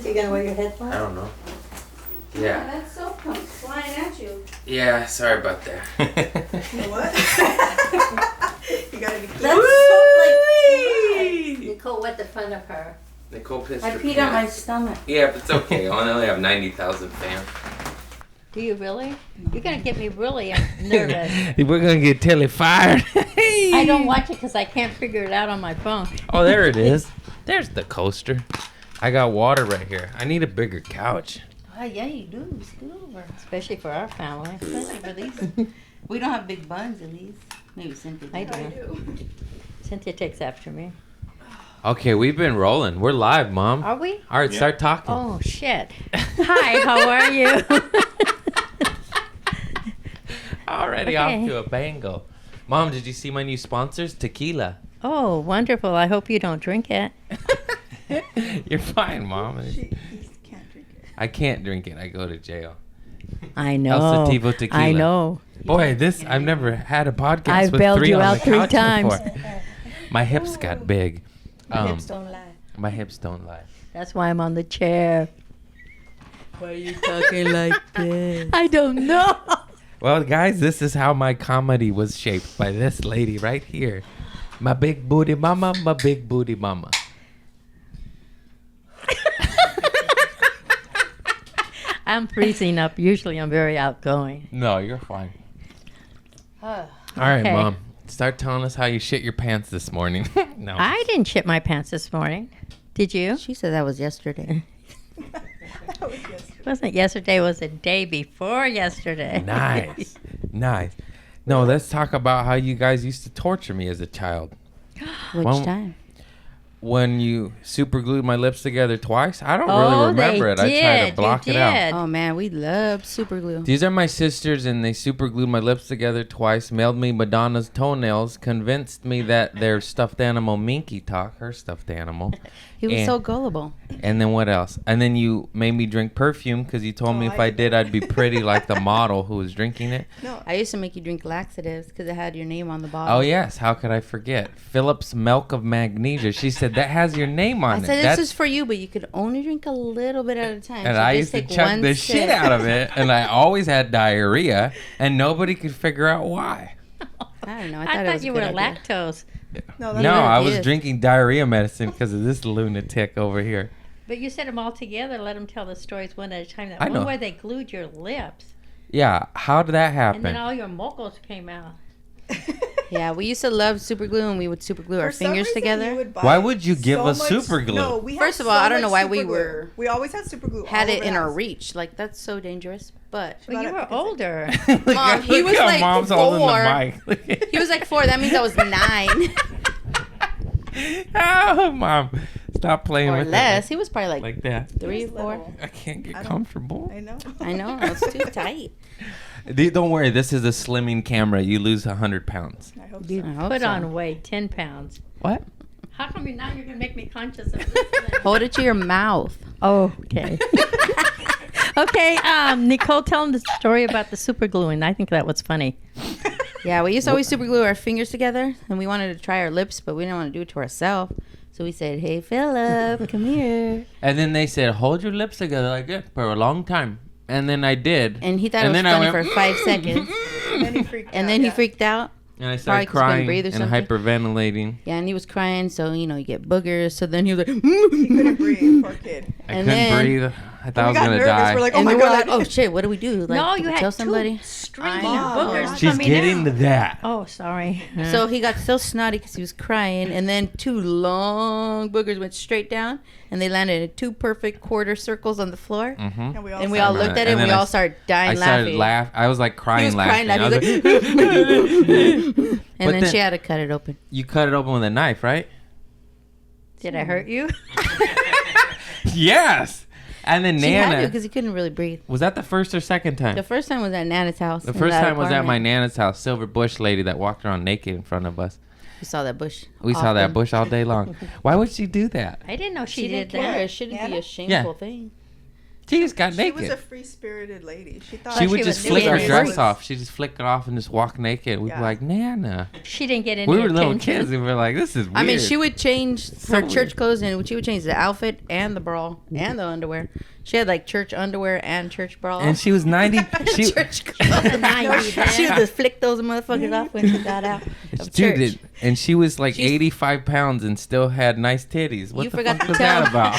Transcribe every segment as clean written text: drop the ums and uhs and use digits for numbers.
Cynthia gonna wear your headphones? I don't know. Yeah, that soap comes flying at you. Yeah, sorry about that. What? You gotta be clean. That's so like Nicole wet the front of her. Nicole pissed I her peed on my pants. stomach. Yeah, but it's okay. I only have 90,000 fans. Do you really? You're gonna get me really nervous. We're gonna get Tilly fired. I don't watch it because I can't figure it out on my phone. Oh, there it is. There's the coaster. I got water right here. I need a bigger couch. Oh, yeah, you do. Scoot over. Especially for our family. Especially for these. We don't have big buns at least. Maybe Cynthia I does. do. Cynthia takes after me. Okay, we've been rolling. We're live, Mom. Are we? All right, start talking. Oh, shit. Hi, how are you? Already Okay. off to a bango. Mom, did you see my new sponsors? Tequila. Oh, wonderful. I hope you don't drink it. You're fine, Mom. He can't drink it. I can't drink it. I go to jail. I know. El Sativo Tequila. I know. Boy, I've never had a podcast I've with bailed three you on out the 3 couch times. before. My hips got big. My hips don't lie. My hips don't lie. That's why I'm on the chair. Why are you talking like this? I don't know. Well, guys, this is how my comedy was shaped by this lady right here. My big booty mama, my big booty mama. I'm freezing up. Usually I'm very outgoing. No, you're fine. All right, Okay. Mom. Start telling us how you shit your pants this morning. No. I didn't shit my pants this morning. Did you? She said that was yesterday. That was yesterday. It wasn't yesterday. It was the day before yesterday. Nice. Nice. No, let's talk about how you guys used to torture me as a child. Which Well, time? When you super glued my lips together twice, I don't Oh, really remember they it. I tried to block you it out. did. Oh man, we love super glue. These are my sisters, and they super glued my lips together twice, mailed me Madonna's toenails, convinced me that their stuffed animal Minky talk, her stuffed animal. He was and, so gullible. And then what else? And then you made me drink perfume because you told me if I did, I'd be pretty like the model who was drinking it. No. I used to make you drink laxatives because it had your name on the bottle. Oh, yes. How could I forget? Phillips Milk of Magnesia. She said, that has your name on I it. said That's- this is for you, but you could only drink a little bit at a time. And So I just used to take chug one the sip. shit out of it, and I always had diarrhea, and nobody could figure out why. I don't know. I I thought, it thought was you a were good idea. lactose. No, No, I was is. drinking diarrhea medicine because of this lunatic over here. But you said them all together. Let them tell the stories one at a time. That I one know. where they glued your lips. Yeah, how did that And happen? then all your mochos came out. Yeah, we used to love super glue, and we would super glue our For some fingers reason, together. you would buy Why would you give so us much- super glue? No, we had First of all, so I don't know much why super we glue. were- We always had super glue. Had all it over in the our house. reach. Like, that's so dangerous. But Well, you But were it's- older. Mom, he was Look how like Mom's holding 4. the mic. he was like 4. That means I was 9 Oh, Mom. Stop playing or with less. it He was probably like like that. 3 or He was 4. little. I can't get I don't- comfortable. I know. I know. It's too tight. Don't worry. This is a slimming camera. You lose 100 pounds. I hope You so. I hope put so. on weight, 10 pounds. What? How come now you're going to make me conscious of this? Then? Hold it to your mouth. Oh, okay. Okay, Nicole, tell them the story about the super gluing. I think that was funny. Yeah, we used to always super glue our fingers together, and we wanted to try our lips, but we didn't want to do it to ourselves. So we said, "Hey, Philip, come here." And then they said, hold your lips together like this for a long time. And then I did. And he thought And it was then I funny went, for 5 seconds, And then he freaked out. and then he yeah. freaked out. And I Probably started 'cause he couldn't crying breathe or and something. hyperventilating. Yeah, and he was crying, so you know you get boogers. So then he was like, He couldn't breathe. Poor kid. I And couldn't then- breathe. I thought I We was got going to nervous. die. We're like, oh and my we were god. like, "Oh shit, what do we do? Like, no, do you we had tell two somebody." stringy I know. boogers She's coming getting out. to that. Oh, sorry. So he got so snotty because he was crying, and then 2 long boogers went straight down, and they landed in 2 perfect quarter circles on the floor. Mm-hmm. And we all, And we all sat looked there. at it, and And we then all started dying I started laughing. laughing. I was like crying, He was laughing. crying, I was laughing. like, And But then then- she had to cut it open. you cut it open with a knife, right? Did I hurt you? Yes. And then She had to Nana. because he couldn't really breathe. Was that the first or second time? The first time was at Nana's house. The in first that time was at my apartment. Nana's house. Silver Bush lady that walked around naked in front of us. We saw that bush. We saw that often. bush all day long. Why would she do that? I didn't know she, She did didn't care. that. It shouldn't be Nana? a shameful thing. She just got She was a naked. free-spirited lady. She thought She would she just was flick our naked. dress off. She'd just flick it off and just walk naked. We'd be Yeah. like, Nana. She didn't get any We were little attention. kids and we were like, this is weird. I mean, she would change her weird. church clothes and she would change the outfit and the bra and the underwear. She had like church underwear and church bra. And she was 90. She, church clothes. She would just flick those motherfuckers off when she got out of dude, church. and she was like She's- 85 pounds and still had nice titties. What You the forgot fuck to was tell- that about?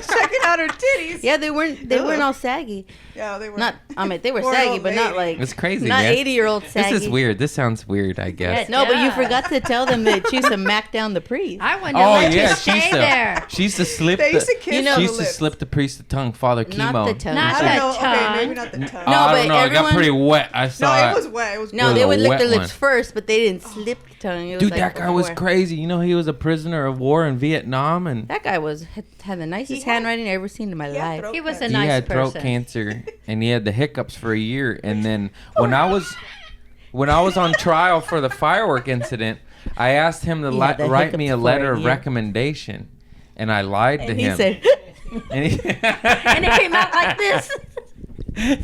checking out her titties. Yeah, they weren't all saggy. Yeah, they were. Not, I mean, they were Poor saggy, old but not lady. like It's crazy, not man. 80-year-old saggy. This is weird. This sounds weird, I guess. Yeah. No, but you Yeah. forgot to tell them that she used to mac down the priest. I wanted to Oh let yeah, you she stay used to. there. She used to slip. They used to kiss You know- on She the used to lips. slip the priest the tongue, Father Not Chemo. the tongue. Not I the don't know. Okay, tongue. maybe not the tongue. Oh, No, I but don't know. It got everyone- pretty wet. I No, saw it was wet. It was. No, was they a would lick wet their lips one. first, but they didn't slip the tongue. It was Dude, like that guy was before. crazy. You know, he was a prisoner of war in Vietnam, and That guy had the nicest had- handwriting I've ever seen in my He had life. throat He was a cancer. he nice had throat person. cancer, and he had the hiccups for a year. And then when I was on trial for the firework incident, I asked him to He had the write me a hiccups for letter a of year. recommendation, and I lied to And him. he said, and, he, And it came out like this.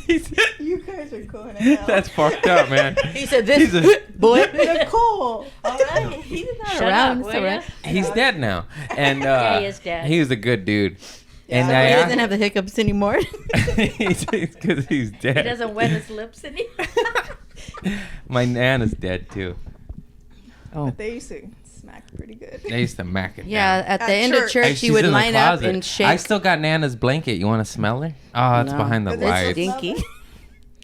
he said, You guys are going to hell. "That's fucked up, man." he said He's this a- boy. Nicole. All right, he's not Shut around. up, It's will all right. ya? He's dead now, and Yeah, he is dead. He was a good dude. And Yeah. I He asked, doesn't have the hiccups anymore. because he's dead. He doesn't wet his lips anymore. My nana's dead too. Oh. They used to smack pretty good. They used to mack it Yeah, down. at the At end of church. church, Hey, he she's would in the line up closet. and shake. I still got Nana's blanket. You want to smell her? Oh, it's No. behind the But it's lights. Stinky.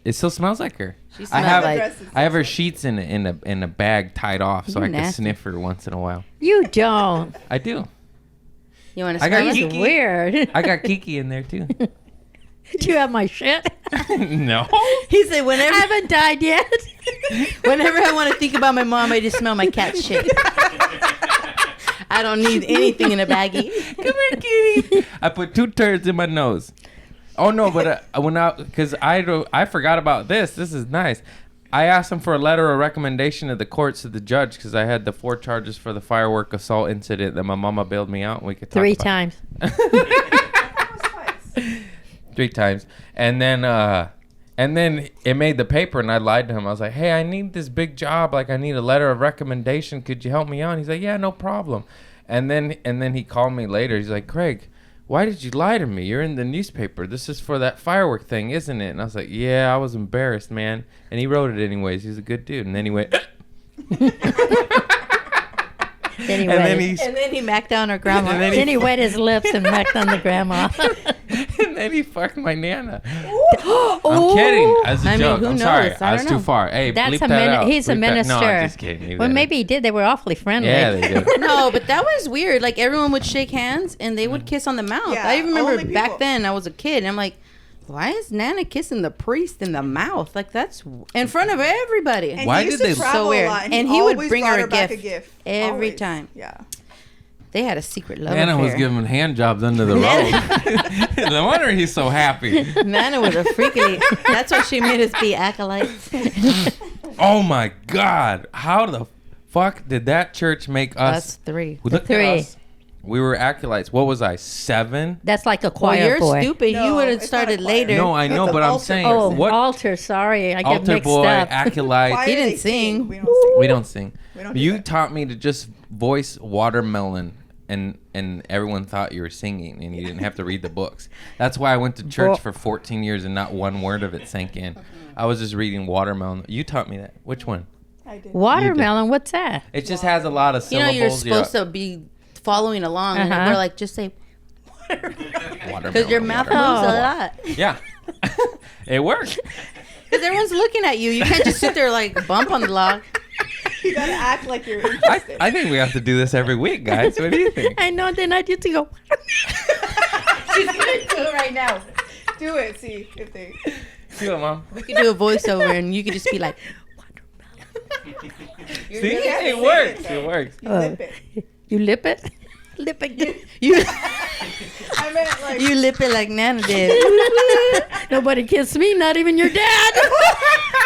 It still smells like her. She I smelled have like Dresses. I have her sheets in a bag tied off so You I can nasty. sniff her once in a while. You don't. I do. You want to I got smell That's it? Kiki. weird. I got Kiki in there too. Do you have my shit? No. He said, I whenever haven't died yet. whenever I want to think about my mom, I just smell my cat shit. I don't need anything in a baggie. Come here, kitty. I put 2 turds in my nose. Oh no, but because I forgot about this. This is nice. I asked him for a letter of recommendation of the courts to the judge because I had the 4 charges for the firework assault incident that my mama bailed me out. And we could talk 3 about. times. That was twice. 3 times, and then it made the paper, and I lied to him. I was like, "Hey, I need this big job. Like, I need a letter of recommendation. Could you help me out?" And he's like, "Yeah, no problem." And then he called me later. He's like, "Craig, why did you lie to me? You're in the newspaper. This is for that firework thing, isn't it?" And I was like, "Yeah, I was embarrassed, man." And he wrote it anyways. He's a good dude. And then he went, Then he and wet then his, he, And then he macked down her grandma. and then then he wet his lips and whacked on the grandma. and then he fucked my nana. I'm I'm kidding. As a I mean, joke. who I'm sorry. knows? I I was don't too know. far. Hey, That's bleep a that out. he's a Bleep that- minister. No, I'm just kidding. Leave Well, that in. maybe he did. They were awfully friendly. Yeah, they did. No, but that was weird. Like everyone would shake hands and they would kiss on the mouth. Yeah, I even remember only back people. then I was a kid and I'm like, why is Nana kissing the priest in the mouth? Like that's in front of everybody. And Why he used did to they- travel So weird. a lot, And he would always bring brought her a back gift every Always. time. Yeah. They had a secret love Nana was affair. giving hand jobs under the robe. No wonder he's so happy. Nana was a freaky. That's why she made us be acolytes. Oh my God! How the fuck did that church make us? Us 3. Look at 3. us. We were acolytes. What was I? 7? That's like a Well, choir you're boy. stupid. No, you would have it's not a started choir. later. No, I know, That's but an I'm altar saying Oh, what altar. Sorry, I get altar mixed boy, up. acolyte. Why He do didn't they sing. We don't sing. We don't sing. We don't do You that. taught me to just voice watermelon, and everyone thought you were singing, and you didn't have to read the books. That's why I went to church for 14 years and not one word of it sank in. I was just reading watermelon. You taught me that. Which one? I did. Watermelon. What's that? It just has a lot of You know, syllables. you're supposed to be following along, and Uh-huh. we're like, just say, Watermelon, because your mouth moves watermelon. a lot. Yeah. It worked. Because everyone's looking at you. You can't just sit there like bump on the log. You gotta act like you're interested. I think we have to do this every week, guys. What do you think? I know. Then I used to go. She's gonna do it right now. Do it. See if they. Do it, Mom. We could do a voiceover, and you could just be like, See? It works. It works. You lip it. You lip it. Lip it. you I meant like. you lip it like Nana did. Nobody kissed me. Not even your dad.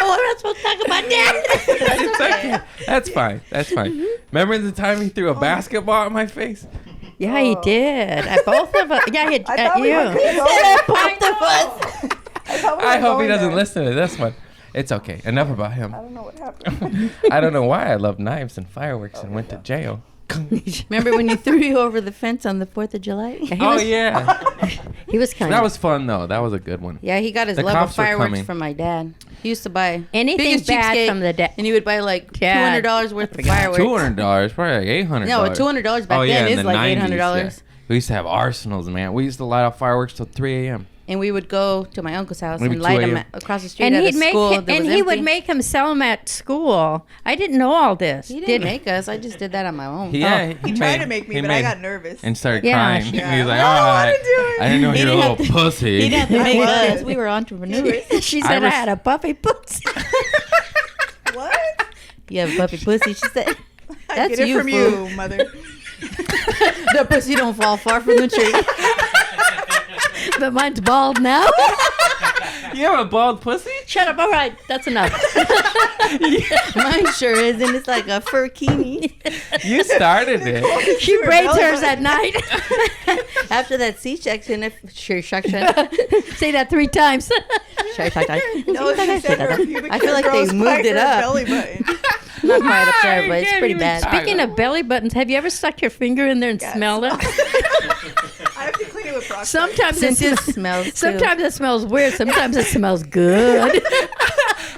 Oh, I'm not supposed to talk about dad. It's okay. That's fine. That's fine. Remember the time he threw a basketball at my face? Yeah, he did. Both of us. Yeah, he, I thought we you. were going Both of us. I hope he doesn't listen to this one. It's okay. Enough about him. I don't know what happened. I don't know why I love knives and fireworks and went to jail. Remember when you threw you over the fence on the 4th of July? Oh yeah, He was kind that of was fun though. That was a good one. Yeah, he got his The love of cops were fireworks coming. from my dad. He used to buy anything biggest bad cheapskate, from the day. and he would buy like Dad. $200 worth of fireworks. $200, probably like $800. No, $200 back then in is the like 90s, $800. yeah. We used to have arsenals, man. We used to light off fireworks till 3 a.m. And we would go to my uncle's house Maybe and light 2 them a.m. across the street and at he'd a make school him, that and was he would empty. make him sell them at school. I didn't know all this. He didn't make us. I just did that on my own. Yeah, He tried to make me, but I got nervous. and started Yeah, crying. she- And he was like, I don't "Oh, wanna do it." I didn't know He you were a didn't little have pussy." He didn't have to I make was. us. We were entrepreneurs. She said I, was- had a puppy pussy. What? You have a puppy pussy, she said. I That's get it you, from fool. you, mother. The pussy don't fall far from the tree. But mine's bald now. You have a bald pussy? Shut up. All right, that's enough. Mine sure is, and it's like a furkini. You started it. She braids hers at night. After that C-section, Say that 3 times. No, she said her pubic I feel like they grows moved by it her up. belly button. not quite up there, but it's can't pretty even bad. talk. Speaking of belly buttons, have you ever stuck your finger in there and Yeah, smelled it? I have to clean it with peroxide. Sometimes it Cynthia smells. smells too. Sometimes it smells weird. Sometimes it smells good.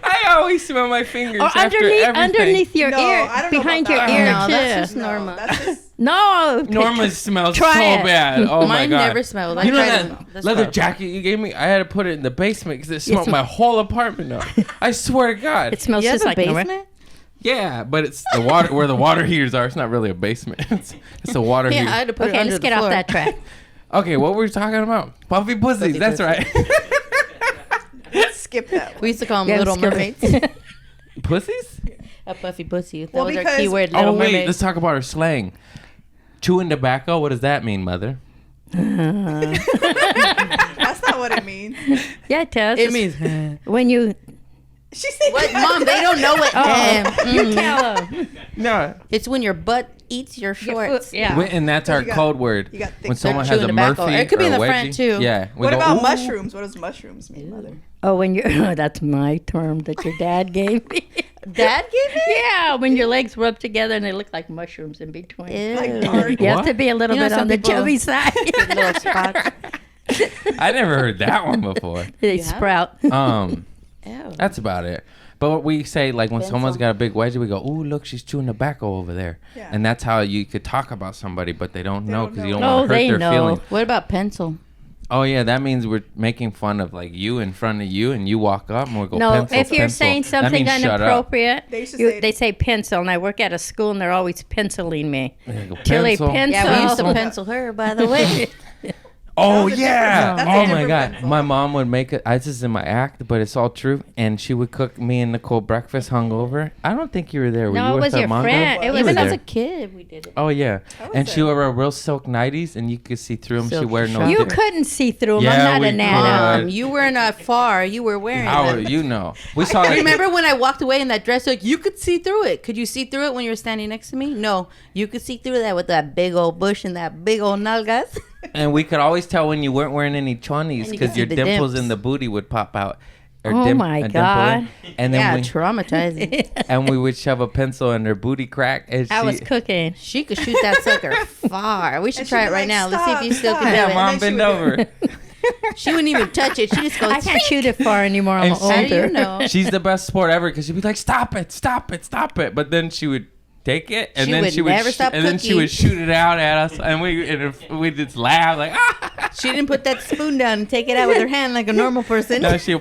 I always smell my fingers Or after underneath, everything. underneath your No, ear, I don't know behind about your that. ear No, too. that's just No, normal. that's just No, Norma smells Try so it. bad. Oh my Mine god. never smelled. I You know tried that them. That's leather gross. jacket you gave me? I had to put it in the basement because it smelled Yes. my whole apartment up. I swear to God. It smells You have just a like Norma. basement? Yeah, but it's the water where the water heaters are. It's not really a basement. It's a water Yeah, I heater. had to put it Okay, under let's the get floor. off that track. Okay, what were we talking about? Puffy pussies. Puffy That's pussies. right. skip that one. We used to call them Yeah, Little skip Mermaids. it. Pussies? A puffy pussy. That Well, was our because- keyword, Oh Little wait, Mermaid. let's talk about our slang. Chewing tobacco. What does that mean, mother? That's not what it means. Yeah, it does. It means when you She said, what? Mom, they don't know what. you tell them. No. It's when your butt eats your shorts. Yeah. And that's our You got- code word. you got thick When someone chewing has a tobacco. Murphy It could be or in a the front, wedgie. too. Yeah. we what go, about "Ooh." mushrooms? What does mushrooms mean, mother? Oh, when you're that's my term that your dad gave me. Dad gave it? Yeah, when your legs rub together and they look like mushrooms in between. Ew. Like dark. You have What? to be a little You know, bit some on the people- chubby side. Little spots. I never heard that one before. They You have? sprout. Ew. That's about it. But what we say, like when Pencil. someone's got a big wedgie, we go, "Ooh, look, she's chewing tobacco over there," Yeah. and that's how you could talk about somebody, but they don't know don't because know. you don't Oh, want to hurt they their know. feelings. What about pencil? Oh yeah, that means we're making fun of like you in front of you, and you walk up and we go, No, pencil, if you're pencil." saying That something means shut up. inappropriate, They used to say- they say pencil, and I work at a school, and they're always penciling me. They go, Tilly "Pencil." pencil. Yeah, we used to So- pencil her, by the way. Oh That's a yeah! different- that's a Oh my different god! pencil. My mom would make it. This is in my act, but it's all true. And she would cook me and Nicole breakfast hungover. I don't think you were there. Were No, you it with was her your mom? friend. It You was were Even as there. a kid, we did it. Oh yeah, How was and she it? wore a real silk nighties, and you could see through them. She Silk wear no. shot. You dip. couldn't see through them. Yeah, I'm not we a nana. could. You were not far. You were wearing How them. you know? We saw it. Remember when I walked away in that dress? Like you could see through it. Could you see through it when you were standing next to me? No, you could see through that with that big old bush and that big old nalgas. And we could always tell when you weren't wearing any chonies And you because could your see the dimples dimps. in the booty would pop out. Oh my a dimple God. in. And then Yeah, we traumatizing. and we would shove a pencil in her booty crack. And I she, was cooking. She could shoot that sucker far. We should And try she'd it be right like, now. Let's see if you still "Stop, can yeah, do it. mom, And then bend she would over. She wouldn't even touch it. She just goes. I can't shoot it far anymore. I'm And she- How do older. you know? She's the best sport ever because she'd be like, "Stop it, stop it, stop it!" But then she would take it, and She then would she would, never stop and then she cooking. would shoot it out at us, and we just laugh like, "Ah!" She didn't put that spoon down and take it out with her hand like a normal person. No, she.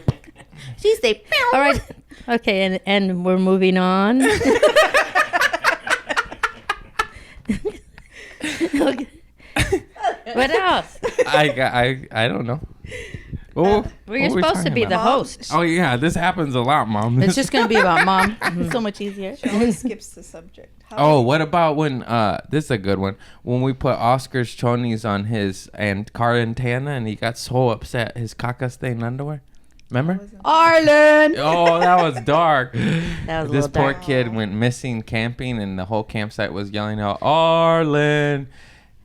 She say, All right. Okay, and we're moving on. Okay. What else? I don't know. Oh, Well, you're supposed to be the host. Oh yeah, this happens a lot, mom. It's just gonna be about mom. It's so much easier. She always skips the subject. How Oh, what about when this is a good one. When we put Oscar's chonies on his and Carantana and he got so upset his caca stained underwear. Remember? Arlen. Oh, that was dark. That was a This little poor dark. kid went missing camping and the whole campsite was yelling out, "Arlen."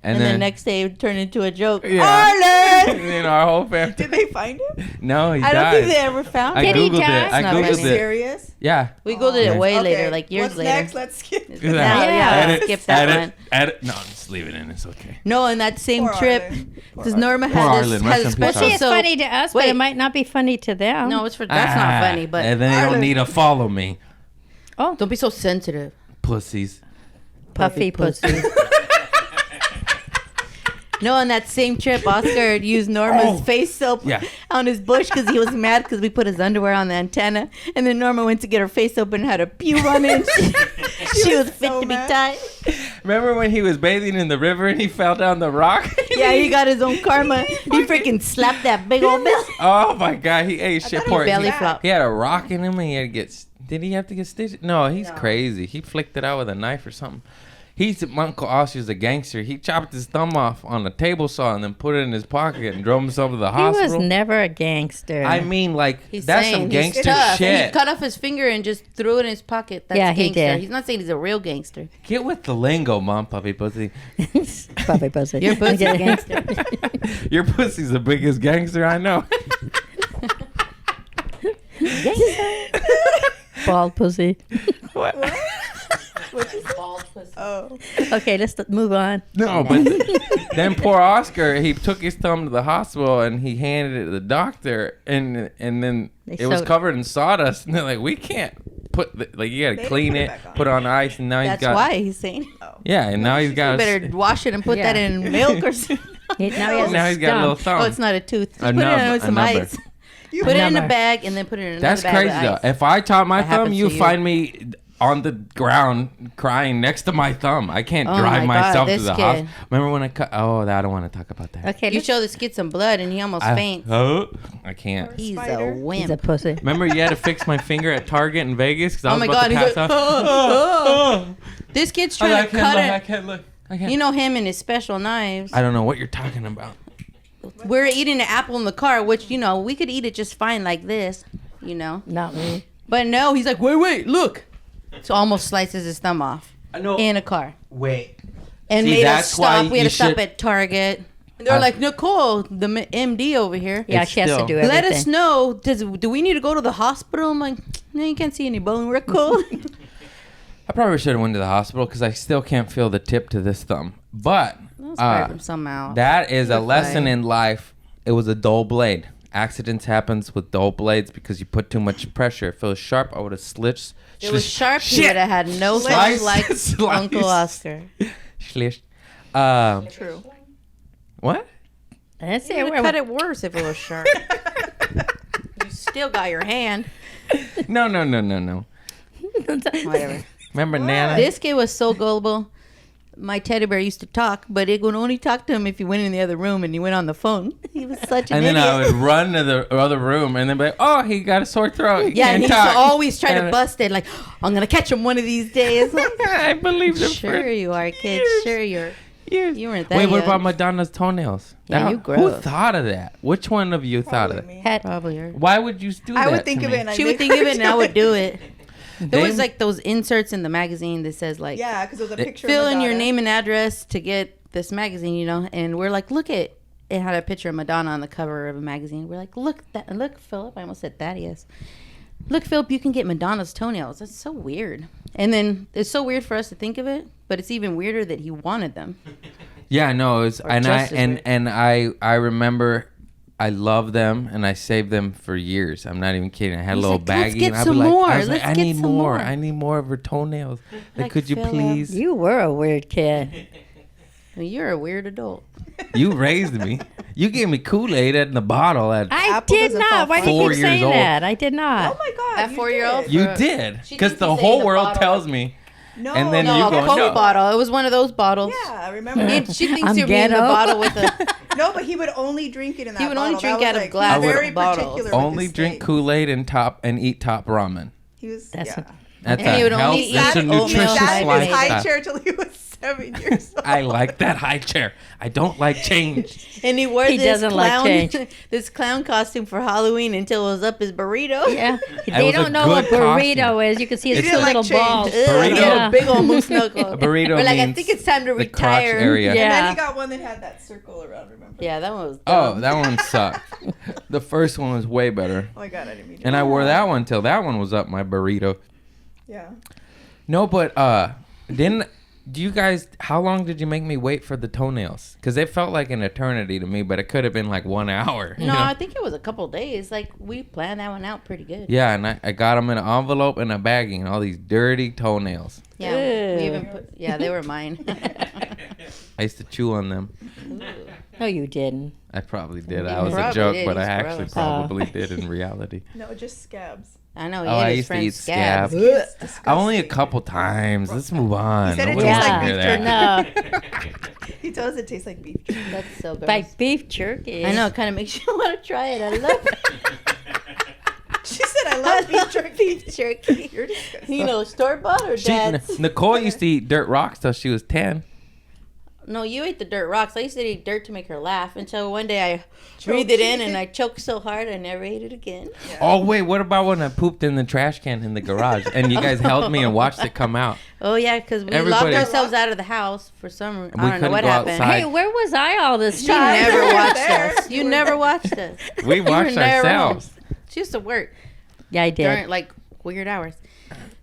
And then next day it turned into a joke. Yeah. Arlen! And then our whole family. Did they find him? No, he I died. don't think they ever found I it. Did he googled die? it. I It's not Are you googled funny. it. serious? Yeah. We googled it Yeah. way Okay. later, like years What's later. next? Let's skip. Yeah. Yeah, skip that one. Edit. No, just leave it in. It's okay. No, on that same Poor trip, Arlen. Poor because Arlen. Norma Poor has Arlen. this, Rest has a in peace, Well, special. see, it's So, funny to us, but wait. it might not be funny to them. no, that's not funny. But And then they don't need to follow me. don't be so sensitive. Pussies. Puffy pussy. No, on that same trip, Oscar had used Norma's face soap Yeah. on his bush because he was mad because we put his underwear on the antenna. And then Norma went to get her face soap and had a pew on it. She was fit so to be mad. tied. Remember when he was bathing in the river and he fell down the rock? Yeah, he got his own karma. He freaking slapped that big old belly. Oh my God, he ate shit. thought it Poor was Belly back. flop. He had a rock in him and he had to get. Did he have to get stitched? No, he's crazy. He flicked it out with a knife or something. My Uncle Oscar's a gangster. He chopped his thumb off on a table saw and then put it in his pocket and drove himself to the He was hospital. never a gangster. I mean, like, He's that's saying some he's gangster tough. shit. He cut off his finger and just threw it in his pocket. That's Yeah, he gangster. did. He's not saying he's a real gangster. Get with the lingo, Mom, puppy pussy. Puffy pussy. Your pussy's a gangster. Your pussy's the biggest gangster I know. Bald pussy. What? Oh. Okay, let's move on. No, but then poor Oscar, he took his thumb to the hospital and he handed it to the doctor, and then They it was sewed- covered in sawdust, and they're like, we can't put you got They to clean put it it, back on. put it on ice, and now That's he's got why he's saying. yeah, and now he's You got better wash it and put that Yeah. in milk or something. Now he has now a he's got a little stump. thumb. Oh, it's not a tooth. Just A put it nub- in with a some number. ice. You Put it in a Number. bag and then put it in another That's bag crazy with though. ice. If I chop my That thumb, happens you to you. find me on the ground crying next to my thumb. I can't Oh drive my God, myself to this the kid. hospital. Remember when I cut? Oh, I don't want to talk about that. Okay, You let's- show this kid some blood and he almost faints. I can't. He's Spider. a wimp. he's a pussy. Remember you had to fix my finger at Target in Vegas because I Oh was my about God, to he's pass like, out. This kid's I trying to can't cut look. I it. can't look. I can't. You know him and his special knives. I don't know what you're talking about. We're eating an apple in the car, which, you know, we could eat it just fine like this, you know. Not me. But no, he's like, wait, look. So almost slices his thumb off I know. in a car. Wait. And See, made us that's why stop. We had you to stop should- at Target. And they're I- like, Nicole, the MD over here. Yeah, It's she has to still- do everything. Let us know. Do we need to go to the hospital? I'm like, no, you can't see any bone. We're cool. I probably should have went to the hospital because I still can't feel the tip to this thumb. But Let's spread them somehow. that is a You're lesson fine. in life. It was a dull blade. Accidents happens with dull blades because you put too much pressure. If it was sharp, I would have slished. If it was sharp, he Shit. would have had no Slice. slice like Slice. Uncle Oscar. Schlished. True. What? Let's see It would where cut it worse if it was sharp. You still got your hand. No. Whatever. Remember Nana? This kid was so gullible. My teddy bear used to talk, but it would only talk to him if he went in the other room and he went on the phone. He was such an And then idiot. I would run to the other room and then be like, oh, he got a sore throat. He Yeah, can't and he used talk. to always try to And- bust it. Like, I'm going to catch him one of these days. I believe him. Sure you are, kid. Sure you're. Years. You weren't that Wait, what young. about Madonna's toenails? Yeah, you Who gross. thought of that? Which one of you thought of Probably that? me. Had Probably her. Why would you do that? I would think to of me? it and I She would make think of her it and I would do it. There was They- like those inserts in the magazine that says like, Yeah, because it was a picture fill of in your Madonna. name and address to get this magazine, you know. And we're like, look at it had a picture of Madonna on the cover of a magazine. We're like, look Philip. I almost said Thaddeus. Look, Philip, you can get Madonna's toenails. That's so weird. And then it's so weird for us to think of it, but it's even weirder that he wanted them. Yeah, no, it was, Or and I just as and weird. and I remember I loved them and I saved them for years. I'm not even kidding. I had a He's little like, "Let's baggie get and I'd be some like, more. I was like, Let's I get need some more. more." I need more of her toenails. Like, Like, could you Philip. please? You were a weird kid. Well, you're a weird adult. You raised me. You gave me Kool-Aid in the bottle at I Apple did doesn't not. fall Why do you 4 keep years saying old. that? I did not. Oh my god. That you 4-year-old? did. You For- did. She Because thinks the he's whole saying the world bottle. tells me. No, And then No, you a go, Coke no. bottle. It was one of those bottles. Yeah, I remember. She thinks I'm you're being the ghetto. bottle with a. No, but he would only drink it in that He would only bottle. drink That out was, of glass very bottles. particular with Only his drink steak. Kool-Aid and eat top ramen. He was. That's yeah. a- That's And he a would only health. eat That's a oatmeal nutritious sat in his High lifestyle. chair till he was 7 years old. I like that high chair. I don't like change. And he wore He this doesn't like clown, change. this clown costume for Halloween until it was up his burrito. Yeah. That They was a don't know what good burrito costume. is. You can see his It's two like little change. balls. Ugh, Burrito? yeah, big old moose knuckle. A burrito Or like I means think it's time to the crotch retire. area. Yeah. And then he got one that had that circle around, remember? Yeah, that one was. Oh, dumb. that one sucked. The first one was way better. Oh my god, I didn't mean to. And I wore that one till that one was up my burrito. Yeah. No, but do you guys, how long did you make me wait for the toenails? Because it felt like an eternity to me, but it could have been like 1 hour. No, I think it was a couple days. Like we planned that one out pretty good. Yeah, and I got them in an envelope and a baggie and all these dirty toenails. Yeah, Ew. we even put. Yeah, they were mine. I used to chew on them. No, you didn't. I probably did. You That was a probably joke, did. but I He's actually gross. probably did in reality. No, just scabs. I know. He Oh, ate I his used to friend's eat scabs. scabs. Only a couple times. Let's move on. He said it Nobody tastes wants to like hear beef that. No, He tells us it tastes like beef jerky. That's so gross. like beef jerky. I know. It kind of makes you want to try it. I love it. She said, I love beef jerky. beef jerky. You're disgusting. You know, store bought or dad's? Nicole used to eat dirt rocks till she was 10. No, you ate the dirt rocks. I used to eat dirt to make her laugh until one day I breathed it in and I choked so hard I never ate it again. Oh, wait, what about when I pooped in the trash can in the garage and you guys held me and watched it come out? Oh yeah, because we Everybody- locked ourselves out of the house for some reason. We I don't know couldn't what go happened. outside. Hey, where was I all this You time? never were watched there. us. You never watched us. We You were watched never ourselves. home. She used to work Yeah, I did. during like weird hours.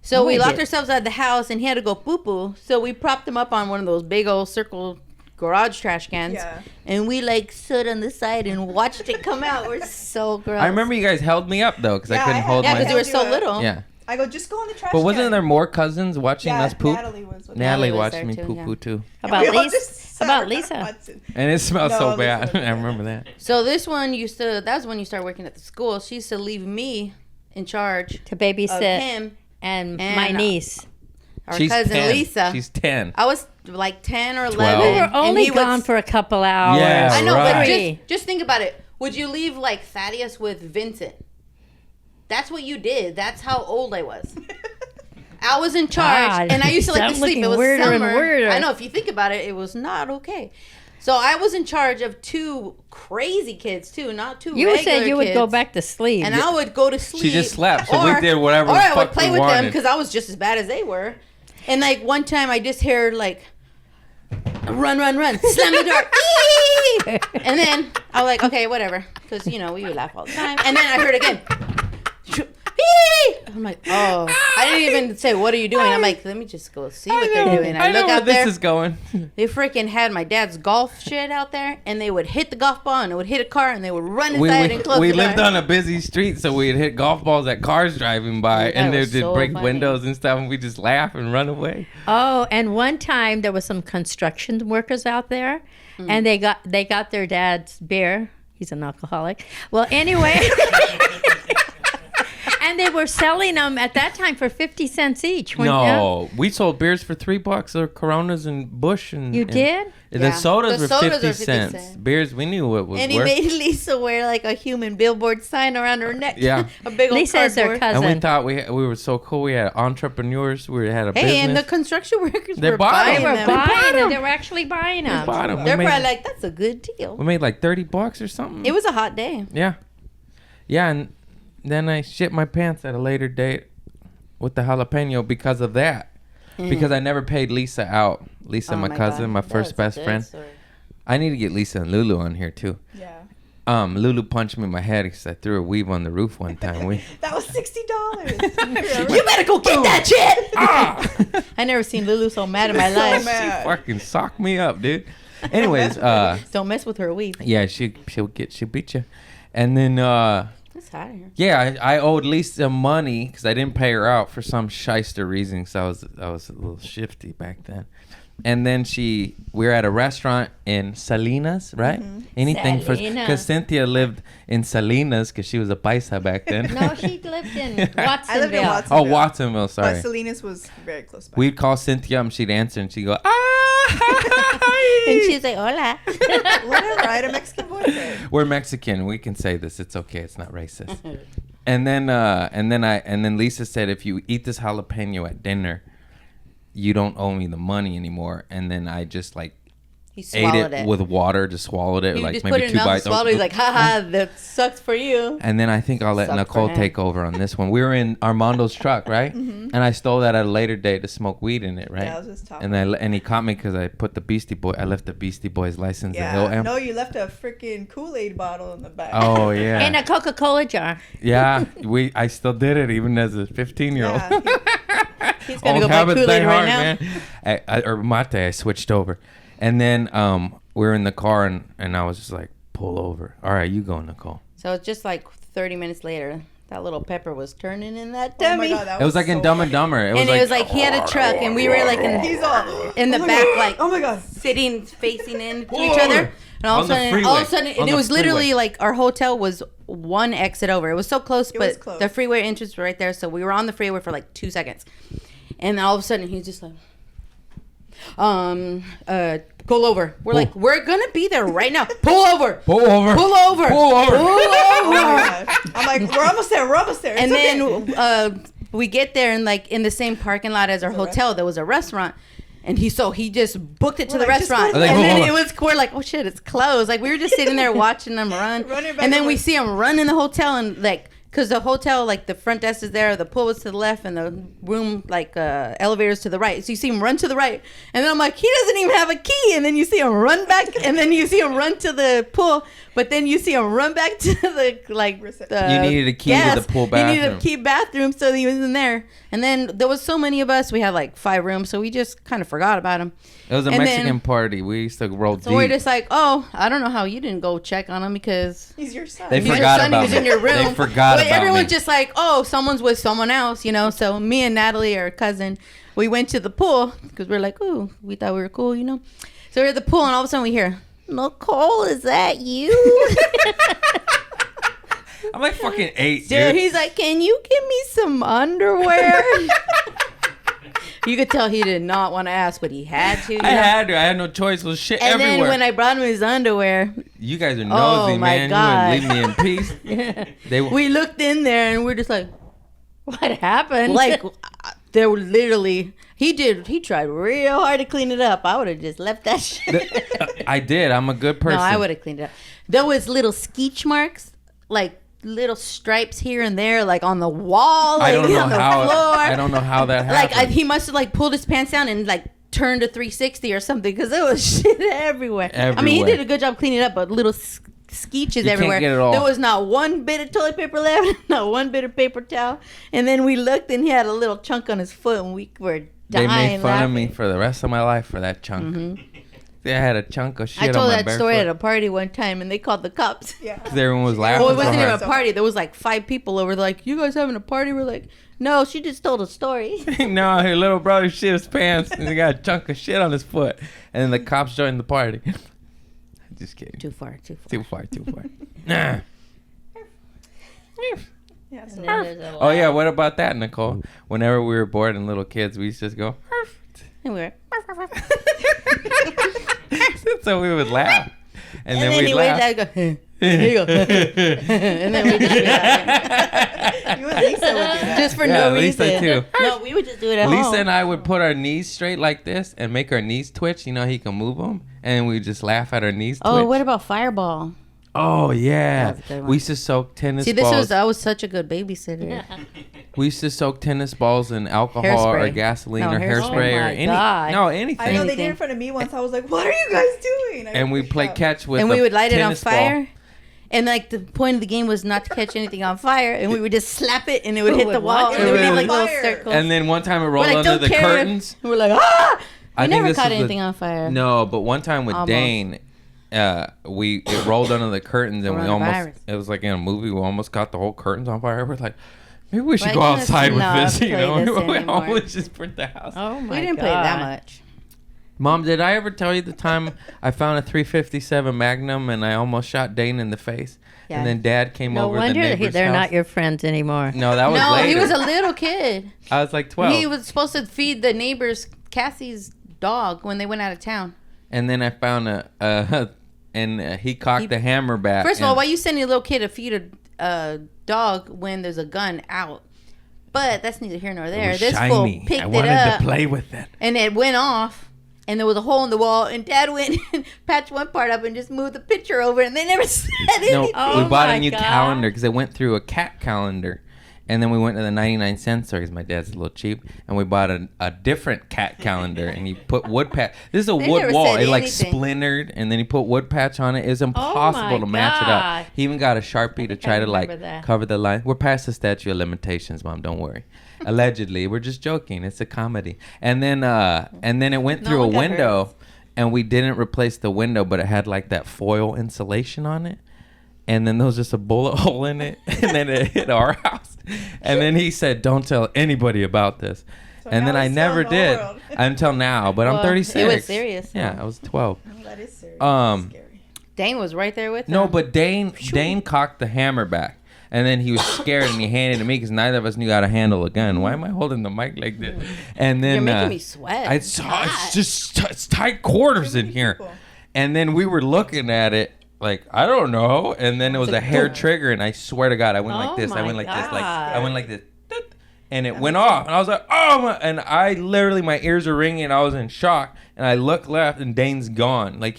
So No, we I locked did. ourselves out of the house and he had to go poo poo. So we propped him up on one of those big old circle garage trash cans. Yeah. And we like stood on the side and watched it come out. We're so gross. I remember you guys held me up, though, because Yeah, I couldn't I hold Yeah, my because you were held so you up. little. Yeah. I go, just go in the trash But wasn't can. there more cousins watching Yeah, us poop? Natalie was with Natalie was watched there me too, poo yeah. poo too. How about We all Lisa? just How about sat Lisa? watching. And it smelled No, so Lisa bad. wasn't I remember that. So this one that was when you started working at the school. She used to leave me in charge To of babysit him, and and, my niece. our She's cousin 10. Lisa. She's 10. I was like 10 or 11. 12. We were and only he was- gone for a couple hours. Yeah, I know, right. but Three. just think about it. Would you leave like Thaddeus with Vincent? That's what you did. That's how old I was. I was in charge, God, and I used to like sound to sleep. looking It was weirder and summer. weirder. I know. If you think about it, it was not okay. So I was in charge of two crazy kids too, not two. You regular said you would go kids. back to sleep. and I would go to sleep. She just slept, so we did whatever Or the I would fuck play we with them wanted. because I was just as bad as they were. And like one time, I just heard like, "Run, run, run! Slam the door!" Eee! And then I was like, "Okay, whatever," because you know we would laugh all the time. And then I heard again. Eee! I'm like, oh, I didn't even say, "What are you doing?" I'm like, let me just go see what they're doing. I know look where out this there. is going. They freaking had my dad's golf shit out there, and they would hit the golf ball, and it would hit a car, and they would run inside and close we the door. lived on a busy street, so we'd hit golf balls at cars driving by, That and they was would so break funny. windows and stuff, and we just laugh and run away. Oh, and one time there was some construction workers out there, and they got their dad's beer. He's an alcoholic. Well, anyway, and they were selling them at that time for 50 cents each. No, we sold beers for $3, or Coronas and Bush, and You and did? The Yeah. sodas The were sodas 50 were 50 cents. cents. Beers, we knew what was And he worth. made Lisa wear like a human billboard sign around her neck. Yeah. A big old Lisa is their cardboard. cousin. And we thought we were so cool. We had entrepreneurs. We had a Hey, business. and the construction workers They were bought 'em. buying They were them. buying them. They were actually buying them. bought 'em. They're we, probably made, like, that's a good deal. we made like $30 or something. It was a hot day. Yeah. Yeah, and then I shit my pants at a later date with the jalapeno because of that. Because I never paid Lisa out. Lisa, Oh my cousin, God. my That first was a best good friend. story. I need to get Lisa and Lulu on here too. Yeah. Lulu punched me in my head because I threw a weave on the roof one time. That was $60. You better go get that shit! I never seen Lulu so mad in my So life. mad. fucking socked me up, dude. Anyways, Don't mess with her weave. yeah, she'll beat you. And then It's hot in here. yeah, I owed Lisa money because I didn't pay her out for some shyster reason. So I was a little shifty back then. And then we were at a restaurant in Salinas, right? Anything for Salinas. because Cynthia lived in Salinas because she was a paisa back then. No, she lived in Watsonville. I lived in Watsonville. Oh, Watsonville, sorry. But Salinas was very close by. We'd call Cynthia and she'd answer and she'd go, ah! And she's like, hola. Whatever, I had a Mexican boyfriend. We're Mexican. We can say this. It's okay. It's not racist. And then Lisa said, if you eat this jalapeno at dinner, you don't owe me the money anymore. And then I just like He ate swallowed it with water, just swallowed it, You like just maybe put it in 2 mouth and bites. swallowed. He's like, haha, that sucks for you. And then I think I'll let Sucked Nicole for him. take over on this one. We were in Armando's truck, right? And I stole that at a later date to smoke weed in it, right? Yeah, I was just talking. And he caught me because I put the Beastie Boy. I left the Beastie Boys license in Hill Yeah. Amp. No, you left a freaking Kool-Aid bottle in the back. Oh yeah, In a Coca-Cola jar. yeah. I still did it even as a 15-year-old. Yeah, He's going to go buy Kool-Aid right now. Or mate, I switched over, and then we were in the car and I was just like, pull over. All right, you go, Nicole. So it's just like 30 minutes later, that little pepper was turning in that Oh my tummy. God, that It was like in so Dumb and funny. Dumber. It and it was like he had a truck and we were like He's all in the oh my back, God, like oh my God. sitting facing in to Pull each other. over. And all On of the a sudden, freeway. On it the was literally freeway. like our hotel was one exit over. It was so close, It was but close. the freeway entrance was right there. So we were on the freeway for like 2 seconds. And then all of a sudden he's just like, pull over. We're like, we're gonna be there right now. Pull over. Pull over. Pull over. Pull over. Pull Oh my over. God. I'm like, we're almost there. We're almost there. And It's okay. then we get there and like in the same parking lot as our hotel, there was a restaurant. And he just booked it to We're the like, just restaurant. go And to the- then we're like, oh shit, it's closed. Like we were just sitting there watching them run. Running back And then and we forth. see them run in the hotel and like, cause the hotel, like the front desk is there, the pool was to the left and the room, like elevators to the right. So you see him run to the right. And then I'm like, he doesn't even have a key. And then you see him run back and then you see him run to the pool. But then you see him run back to the, like, You needed a key to gas. the pool He needed bathroom. a key bathroom, so he was in there. And then there was so many of us. We had like 5 rooms, so we just kind of forgot about him. It was a And Mexican then- party. We used to roll So deep. we're just like, oh, I don't know how you didn't go check on him because He's your son. They your forgot son about was me. in your room. They forgot But about everyone's me. just like, oh, someone's with someone else, you know. So me and Natalie, our cousin, we went to the pool because we're like, ooh, we thought we were cool, you know. So we're at the pool, and all of a sudden we hear, Nicole, is that you? I'm like fucking 8, Dude, dude. he's like, can you give me some underwear? You could tell he did not want to ask, but he had to. you I know? had to. I had no choice. It was shit And everywhere. then when I brought him his underwear, You guys are Oh, nosy, my man. God. You wouldn't leave me in peace. They we looked in there and we're just like, What happened? like they were literally. He tried real hard to clean it up. I would have just left that shit. I did. I'm a good person. No, I would have cleaned it up. There was little skeech marks, like little stripes here and there, like on the wall, like I don't know on the how. floor. I don't know how that happened. Like he must have like pulled his pants down and like turned a 360 or something because there was shit everywhere. I mean, he Everywhere. did a good job cleaning it up, but little skeeches You can't everywhere. get it all. There was not one bit of toilet paper left, not one bit of paper towel. And then we looked and he had a little chunk on his foot and we were They dying made fun of me laughing. for the rest of my life for that chunk. They had a chunk of shit I told on my that story at barefoot. a party one time and they called the cops. Yeah. 'Cause everyone was laughing Well, it so wasn't even hard. a party. There was like 5 people over. They're like, you guys having a party? We're like, no, she just told a story. No, her little brother shit his pants and he got a chunk of shit on his foot. And then the cops joined the party. Just kidding. Too far. Too far. Nah. Yeah, so Oh yeah, what about that, Nicole? Whenever we were bored and little kids, we used to just go. And we were, So we would laugh, and then he we'd waved laugh. at it, go, here you go. And then we just be laughing. you and Lisa would do that. Just for Yeah, no Lisa reason. too. No, we would just do it at Lisa home. and I would put our knees straight like this and make our knees twitch. You know, he can move them, and we just laugh at our knees twitch. Oh, what about Fireball? Oh yeah, That was a good one. we used to soak tennis See, balls. I was such a good babysitter. We used to soak tennis balls in alcohol or Hairspray. gasoline No, or hairspray. hairspray Oh or my any God. no I anything. know they did it in front of me once. I was like, "What are you guys doing?" And we played catch with. And a we would light it on tennis ball. fire. And like the point of the game was not to catch anything on fire, and we would just slap it, and it would hit the wall, watch and it would it be like on little fire. circles. And then one time it We're rolled like, under "Don't the care." curtains. And we're like, ah! I We think never this caught was the- anything on fire. No, but one time with Almost. Dane, it rolled under the curtains and we almost. Coronavirus. It was like in a movie. We almost got the whole curtains on fire. We're like, maybe we should Like, go let's outside with not this. You play know, this we anymore. almost just burnt the house. Oh my We didn't God. play that much. Mom, did I ever tell you the time I found a 357 Magnum and I almost shot Dane in the face? Yeah. And then Dad came No over the wonder neighbor's they're house. not your friends anymore. No, that was No, later. he was a little kid. I was like 12. He was supposed to feed the neighbors Cassie's dog when they went out of town. And then I found he cocked the hammer back. First of all, and- why you sending a little kid to feed a dog when there's a gun out? But that's neither here nor It there. was This shiny. fool picked I it wanted up, to play with it. and it went off. And there was a hole in the wall, and Dad went and patched one part up and just moved the picture over, and they never said anything. No, Oh we bought my a new God. calendar because it went through a cat calendar. And then we went to the 99-cent store because my dad's a little cheap. And we bought a different cat calendar. And he put wood patch. This is a They wood never wall. said It like anything. splintered. And then he put wood patch on it. It was impossible my to match it up. God. He even got a Sharpie to think try I to like remember that. cover the line. We're past the statute of limitations, Mom. Don't worry. Allegedly. We're just joking. It's a comedy. And then it went No through a one got window. hurt. And we didn't replace the window, but it had like that foil insulation on it. And then there was just a bullet hole in it. And then it hit our house. And then he said, don't tell anybody about this. So And then now I he's never telling the did world. until now. But I'm Well, 36. it was serious, Yeah, so. I was 12. Oh, that is serious. Um, Scary. Dane was right there with him. No, but Dane cocked the hammer back. And then he was scared and he handed it to me because neither of us knew how to handle a gun. Why am I holding the mic like this? And then You're making me sweat. I saw it's just it's tight quarters in here. people. And then we were looking at it like, I don't know. And then it was a hair trigger. And I swear to God, I went like Oh this. I my went like this. Like God. I went like this. And it went off. And I was like, oh my. And I literally, my ears are ringing. And I was in shock. And I looked left and Dane's gone. Like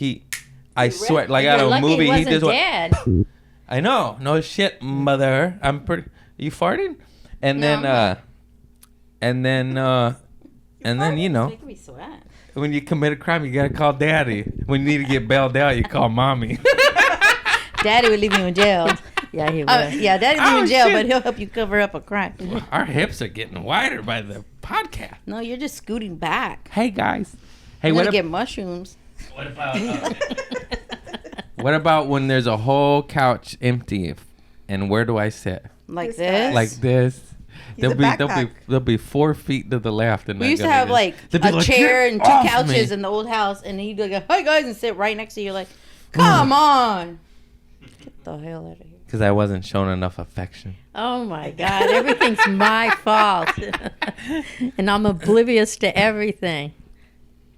I swear, like out You're of a lucky movie, he he just wasn't went. dead. I know. No shit, mother. I'm pretty. You farting? And No, then, I'm and then, you know, making me sweat. when you commit a crime, you gotta call daddy. When you need to get bailed out, you call mommy. Daddy would leave you in jail. Yeah, he was. Yeah, Daddy would leave you Oh, in jail, shit. but he'll help you cover up a crime. Our hips are getting wider by the podcast. No, you're just scooting back. Hey guys. Hey, You're what, gonna get mushrooms. what about when there's a whole couch empty, and where do I sit? Like This this. guy. Like this. He's a backpack. There'll be 4 feet to the left, and We I'm used to gonna have just- like they'll be a chair "Get and two off couches me." in the old house, and he'd be like, "Hi guys," and sit right next to you, like, "Come on, get the hell out of here." Because I wasn't shown enough affection. Oh my God, everything's my fault. And I'm oblivious to everything.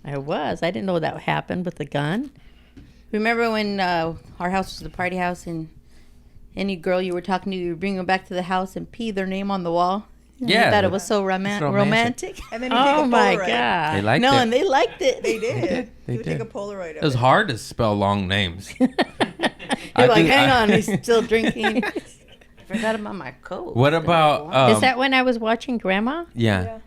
I was. I didn't know that happened with the gun. Remember when our house was the party house, and any girl you were talking to, you would bring them back to the house and pee their name on the wall? And Yeah, you thought it that's- was so romantic. romantic. And then you take Oh a my Polaroid. They God. liked No, it. and they liked it. They did. They You would take did. a Polaroid of It was hard to spell long names. You're like, hang on, he's still drinking. I forgot about my coat. What about? Is that when I was watching Grandma? Yeah. Yeah.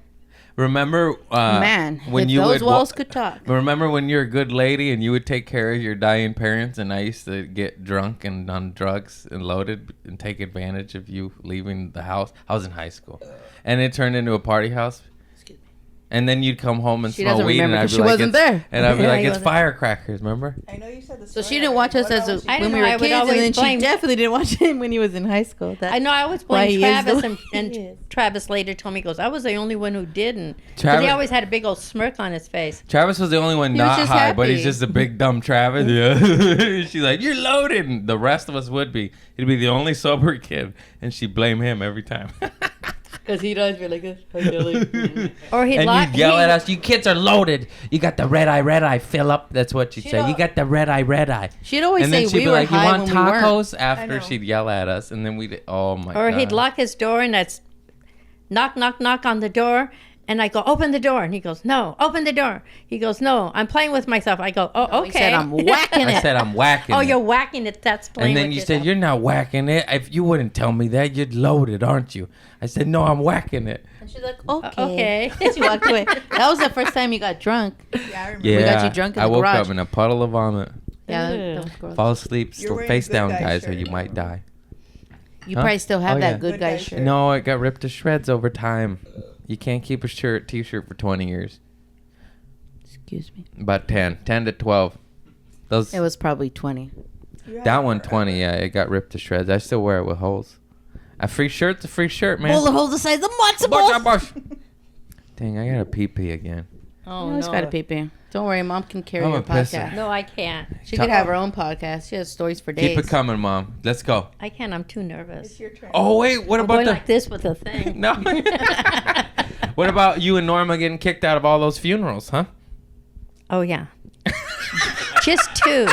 Remember Man, when if you those would walls could talk. Remember when you're a good lady and you would take care of your dying parents, and I used to get drunk and on drugs and loaded and take advantage of you leaving the house. I was in high school, and it turned into a party house. And then you'd come home and She smell doesn't weed, and remember I'd 'cause be she like, wasn't it's- there. And I'd be Yeah, like, you it's wasn't. firecrackers, remember? I know you said the So story she didn't watch us already. as What else I when don't we know, I were would kids, and always then she blame- definitely didn't watch him when he was in high school. That, I know I always Why blamed he is Travis, the way and he is. Travis later told me, he goes, I was the only one who didn't. Because Travis- he always had a big old smirk on his face. Travis was the only one He was not just high, but he's happy. just a big dumb Travis. Yeah. She's like, you're loaded. And the rest of us would be. He'd be the only sober kid, and she'd blame him every time. because he does feel like this. Or he'd And lock, you'd yell at us, you kids are loaded. You got the red eye, Philip. That's what she'd She'd say. You al- got the red eye. She'd always And say then she'd we be were like, you high want when we weren't. tacos? I After know. she'd yell at us. And then we'd, oh my Or God. he'd lock his door and that's knock, knock, knock on the door. And I go, open the door. And he goes, no, open the door. He goes, no, I'm playing with myself. I go, oh, He okay. said, I'm whacking I it. said, I'm whacking Oh, it. you're whacking it. That's playing And then with you yourself. said, you're not whacking it. If you wouldn't tell me that, you're loaded, aren't you? I said, no, I'm whacking it. And she's like, okay. Okay. And she walked away. That was the first time you got drunk. Yeah, I remember. Yeah. We got you drunk in I the woke garage. up in a puddle of vomit. Yeah, Ew. that was gross. Fall asleep, You're wearing face a good down, guy guys, or shirt. you might die. You Huh? probably still have Oh, that yeah. good guy Good guy shirt. shirt. No, it got ripped to shreds over time. You can't keep a t-shirt for 20 years. Excuse me. About 10 to 12. Those It was probably 20. You had that it one forever. 20, yeah, it got ripped to shreds. I still wear it with holes. A free shirt's a free shirt, man. Bullet holes the size of matzo Bosh, balls. bosh. Dang, I got a pee again. Oh, I always no. got a pee. Don't worry, Mom can carry I'm your a pisser. podcast. No, I can't. She Ta- could have her own podcast. She has stories for days. Keep it coming, Mom. Let's go. I can't. I'm too It's nervous. your turn. Oh wait, what I'm about going the like this with a thing. No. What about you and Norma getting kicked out of all those funerals, huh? Oh, yeah. Just two.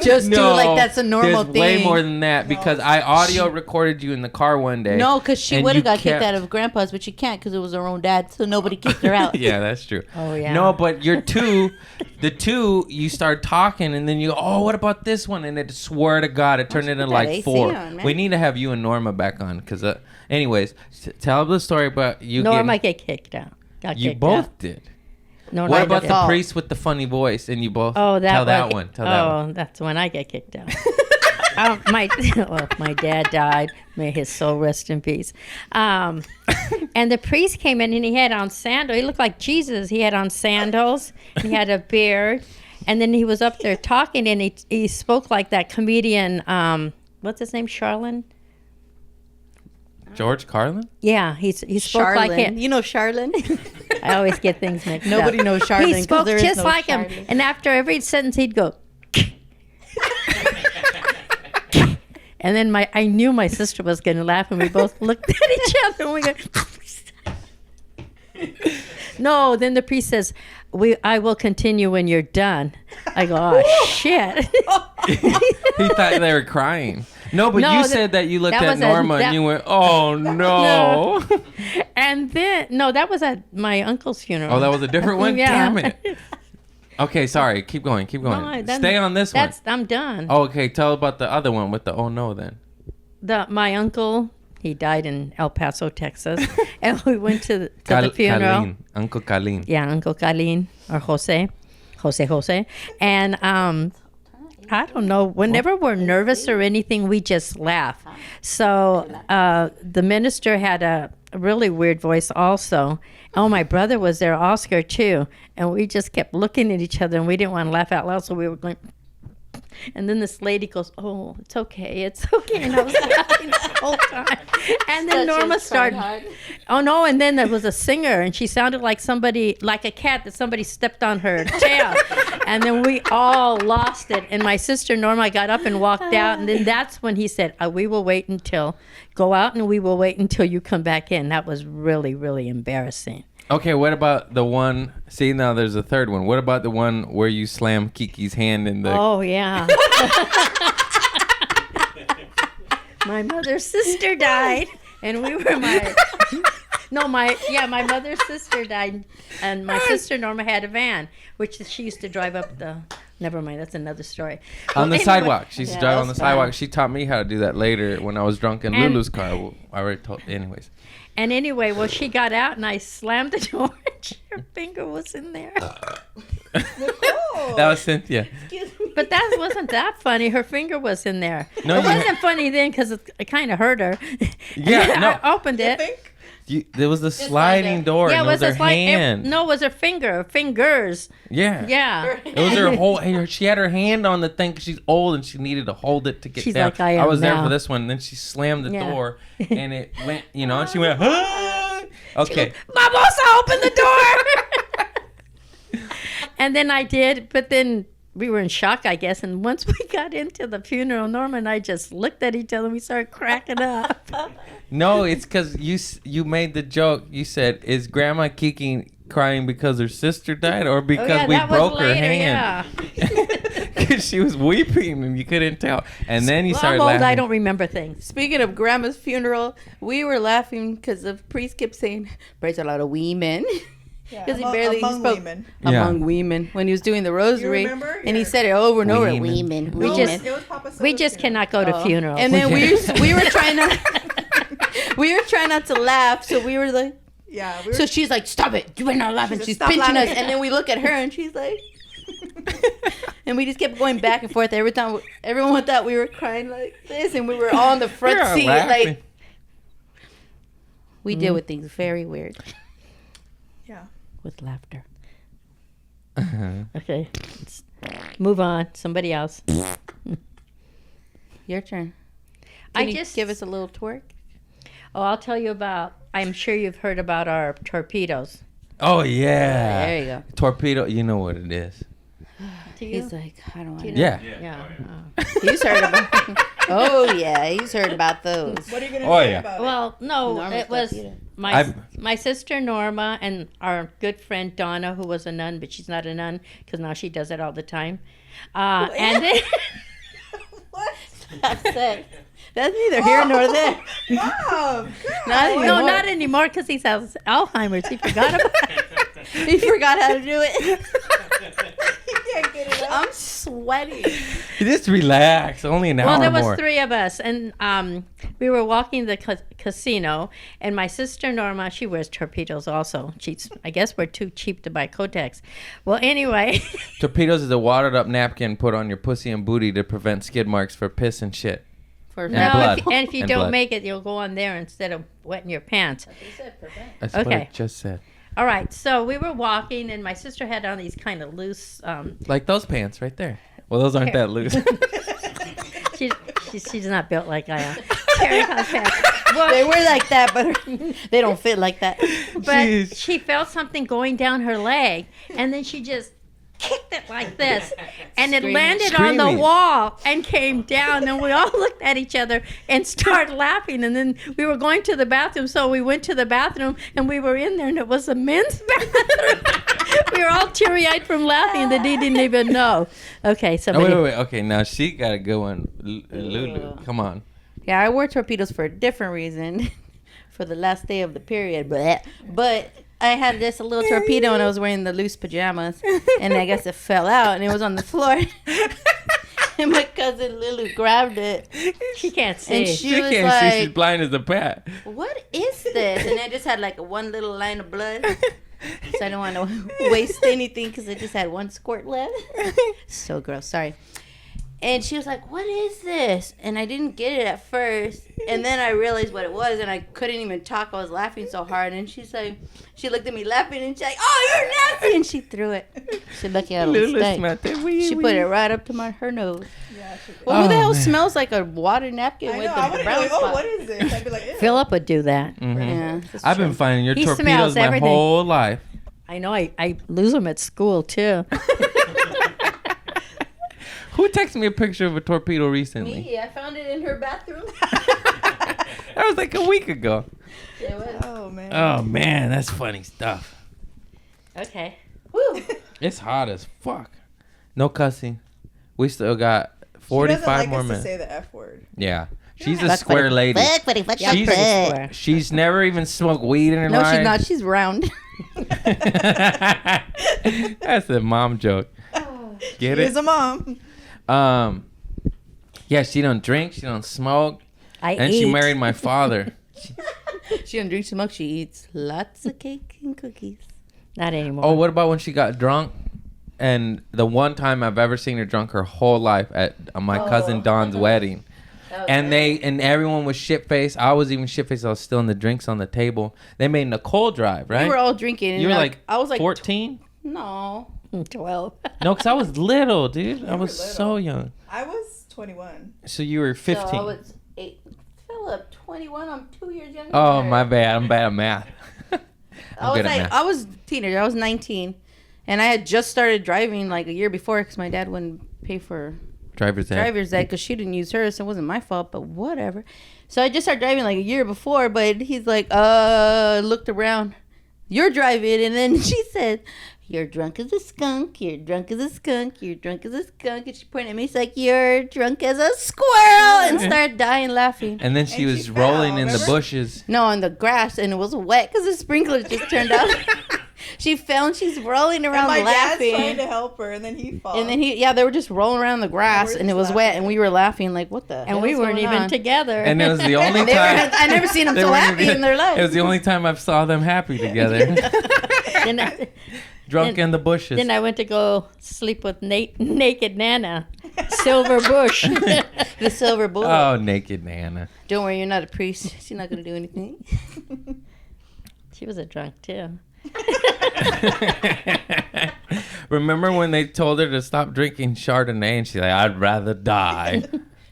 Just do like that's a normal there's thing. way more than that because I audio recorded you in the car one day. No, because she and would have you got kicked kept- out of Grandpa's, but she can't because it was her own dad, so nobody kicked her out. Yeah, that's true. Oh, yeah. No, but the two, you start talking and then you go, oh, what about this one? And it, swear to God, it turned into put that like AC 4. on, man. We need to have you and Norma back on because, anyways, tell the story about you. Norma get kicked out. Got You kicked both out. did. No, What I about didn't. the priest with the funny voice? And you both Oh, tell that one. Tell that one. Oh, that's when I get kicked out. My dad died. May his soul rest in peace. And the priest came in and he had on sandals. He looked like Jesus. He had on sandals. He had a beard. And then he was up there talking and he spoke like that comedian. What's his name? Charlene? George Carlin? Yeah, he spoke like Charlene. him. You know Charlene? I always get things mixed up. Nobody knows Charlene. He 'cause spoke there is just no like him. Charlene. And after every sentence, he'd go. And then I knew my sister was going to laugh, and we both looked at each other, and we go. No, then the priest says, I will continue when you're done. I go, oh, shit. He thought they were crying. No, but No, you that- said that you looked that at was Norma and you went, oh, no. And then, no, that was at my uncle's funeral. Oh, that was a different one? Yeah. Damn it. Okay, sorry. Keep going. No, then- Stay on this one. I'm done. Oh, okay. Tell about the other one with the oh no then. My uncle, he died in El Paso, Texas. And we went to the funeral. Kalin. Uncle Kalin. Yeah, Uncle Kalin or Jose. And I don't know, whenever we're nervous or anything, we just laugh. So the minister had a really weird voice also. Oh, my brother was there, Oscar, too. And we just kept looking at each other, and we didn't want to laugh out loud, so we were going... And then this lady goes, oh, it's okay. And I was laughing the whole time. And then Norma started... Oh, no, and then there was a singer, and she sounded like somebody, like a cat that somebody stepped on her tail. And then we all lost it. And my sister Norma got up and walked out. And then that's when he said, go out and we will wait until you come back in. That was really, really embarrassing. Okay, what about the one? See, now there's a third one. What about the one where you slam Kiki's hand in the... Oh, yeah. My mother's sister died, and we were my mother's sister died, and my sister Norma had a van, which she used to drive up the... Never mind, that's another story. On the Well, anyway- sidewalk. She used to drive on the that's sidewalk. fine. She taught me how to do that later when I was drunk in And- Lulu's car. Well, I already told... Anyways. And anyway, well, she got out, and I slammed the door, and her finger was in there. That was Cynthia. But that wasn't that funny. Her finger was in there. No, it you- wasn't funny then because it kind of hurt her. Yeah, And then no. I opened it. There was the sliding door. Yeah, and it was her hand. No, it was her fingers. Yeah. Yeah. It was her whole. She had her hand on the thing 'cause she's old and she needed to hold it to get She's down. like I am was there now. for this one. And then she slammed the Yeah. door and it went. And she went. Ah! Okay. Barbosa, open the door. And then I did, but then we were in shock, I guess. And once we got into the funeral, Norma and I just looked at each other and we started cracking up. No, it's because you made the joke. You said, "Is Grandma Kiki crying because her sister died, or because we that was broke her later, hand?" Because she was weeping and you couldn't tell. And then you Well, started I'm old, laughing. I don't remember things. Speaking of Grandma's funeral, we were laughing because the priest kept saying, praise a lot of women. Because he barely among spoke women. Yeah. among women when he was doing the rosary. remember? And he Yeah. said it over and over. Women. Women. We No, just- it was Papa We So's just funeral. cannot go to funerals. And then we Okay. were trying not we were trying not to laugh, so we were like, Yeah. We were, so she's like, stop it, you better not laughing. She She's said, "Stop pinching us, laughing." and then we look at her and she's like, and we just kept going back and forth every time. Everyone thought we were crying like this, and we were all in the front You're seat, laughing. like we deal with things very weird yeah. with laughter. Uh-huh. Okay, let's move on. Somebody else. Your turn. I Can you just- give us a little twerk. Oh, I'll tell you about. I'm sure you've heard about our torpedoes. Oh yeah. There you go. Torpedo. You know what it is. Do you? He's like, I don't want to. Yeah. Yeah. He's heard about. Oh yeah, he's heard about those. What are you gonna Oh, say yeah. about Well, no, Norma's it was torpedo. my sister Norma and our good friend Donna, who was a nun, but she's not a nun because now she does it all the time. And then, What? That's it. That's neither here nor there. Mom, Not anymore. no, not anymore because he has Alzheimer's. He forgot about it. He forgot how to do it. you can't get it up. I'm sweating. Just relax. Only an hour Well, there was more. 3 of us, and we were walking the casino, and my sister Norma, she wears torpedoes also. I guess we're too cheap to buy Kotex. Well, anyway. Torpedoes is a watered up napkin put on your pussy and booty to prevent skid marks for piss and shit. For And No, blood. and if you And don't blood. make it, you'll go on there instead of wetting your pants. That's what Okay. I just said. All right, so we were walking, and my sister had on these kind of loose. Like those pants right there. Well, those aren't that loose. She's not built like I am. Terry Cloth pants. They were like that, but they don't fit like that. But Jeez. she felt something going down her leg, and then she just kicked it like this, and it landed on the Screaming. wall and came down, and we all looked at each other and started laughing, and then we were going to the bathroom, so we went to the bathroom, and we were in there, and it was a men's bathroom. We were all teary-eyed from laughing that he didn't even know. Okay, Oh, somebody. wait. Okay, now she got a good one. Lulu, come on. Yeah, I wore torpedoes for a different reason. For the last day of the period. But I had this little torpedo and I was wearing the loose pajamas. And I guess it fell out and it was on the floor. And my cousin Lulu grabbed it. She can't see. And She she was can't see. She's like, blind as a bat. what is this? And I just had like one little line of blood. So I don't want to waste anything because I just had one squirt left. So gross. Sorry. And she was like, what is this? And I didn't get it at first. And then I realized what it was, and I couldn't even talk. I was laughing so hard. And she's like, she looked at me laughing, and she's like, oh, you're nasty. And she threw it. She lucky I don't Lulu stink. smelled it. She put it right up to her nose. Yeah, she did. Well, who the Oh, hell man. smells like a water napkin I with know. I the would be brown like, spot? oh, what is this? I'd be like, ew. Philip would do that. Mhm. Yeah, that's I've true. been finding your He torpedoes smells my everything. whole life. I know. I lose them at school, too. Who texted me a picture of a torpedo recently? Me, I found it in her bathroom. That was like a week ago. It was. Oh, man. Oh man, that's funny stuff. Okay. Woo. It's hot as fuck. No cussing. We still got She 45 doesn't like more us minutes. to say the F word. Yeah. She's a Fuck, square buddy. lady. Fuck, buddy, fuck, She's- fuck, fuck. Square. She's never even smoked weed in her No, life. she's not. She's round. That's a mom joke. Get Here's it? a mom. Yeah, she don't drink, she don't smoke, I and eat. she married my father. She doesn't drink so much. She eats lots of cake and cookies. Not anymore. Oh, what about when she got drunk? And the one time I've ever seen her drunk her whole life at my cousin Don's wedding. And everyone was shit faced. I was even shit faced. I was still in the drinks on the table. They made Nicole drive, right? We were all drinking. And You were like I was like 14? no. 12. No, because I was little, dude. I were was little. so young. I was 21. So you were 15. So I was 8. Philip, 21. I'm 2 years younger. Oh, than her. my bad. I'm bad at math. I was good at like, math. I was a teenager. I was 19, and I had just started driving like a year before because my dad wouldn't pay for Driver's ed. driver's ed because she didn't use hers. So it wasn't my fault, but whatever. So I just started driving like a year before, but he's like, looked around. You're driving, and then she said, "You're drunk as a skunk. You're drunk as a skunk. You're drunk as a skunk." And she pointed at me. She's like, "You're drunk as a squirrel," and started dying laughing. And then she And was she rolling fell, in the remember? bushes. No, on the grass, and it was wet because the sprinklers just turned out. She fell and she's rolling And around my dad's trying laughing. to help her, and then he falls. And then they were just rolling around the grass, we're and it just was wet, laughing. and we were laughing like, what the And hell's we weren't going even on? together. And it was the only They were, time. I never seen them they so weren't happy even- in their life. It was the only time I saw them happy together. then, I, Drunk Then- in the bushes. then I went to go sleep with naked Nana, Silver Bush. The silver bullet. Oh, naked Nana. Don't worry, you're not a priest. She's not going to do anything. She was a drunk too. Remember when they told her to stop drinking Chardonnay and she's like, I'd rather die.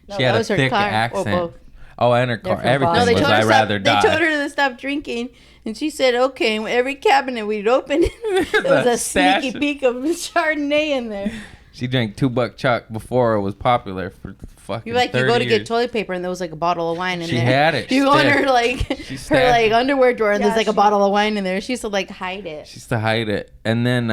No, She had that a was her thick car, or accent. both. Oh, and her car. Different Everything body. No, they was told, I'd her rather stop, they told die. her to stop drinking, and she said, okay. And every cabinet we'd open, there was The a stash. sneaky peek of Chardonnay in there. She drank $2 Chuck before it was popular for fucking You like you 30 go to years. get toilet paper and there was like a bottle of wine in She there. had it. You go in Still. her like She her stabbed like it. underwear drawer and Yeah, there's like a she- bottle of wine in there. She used to like hide it. She used to hide it. And then,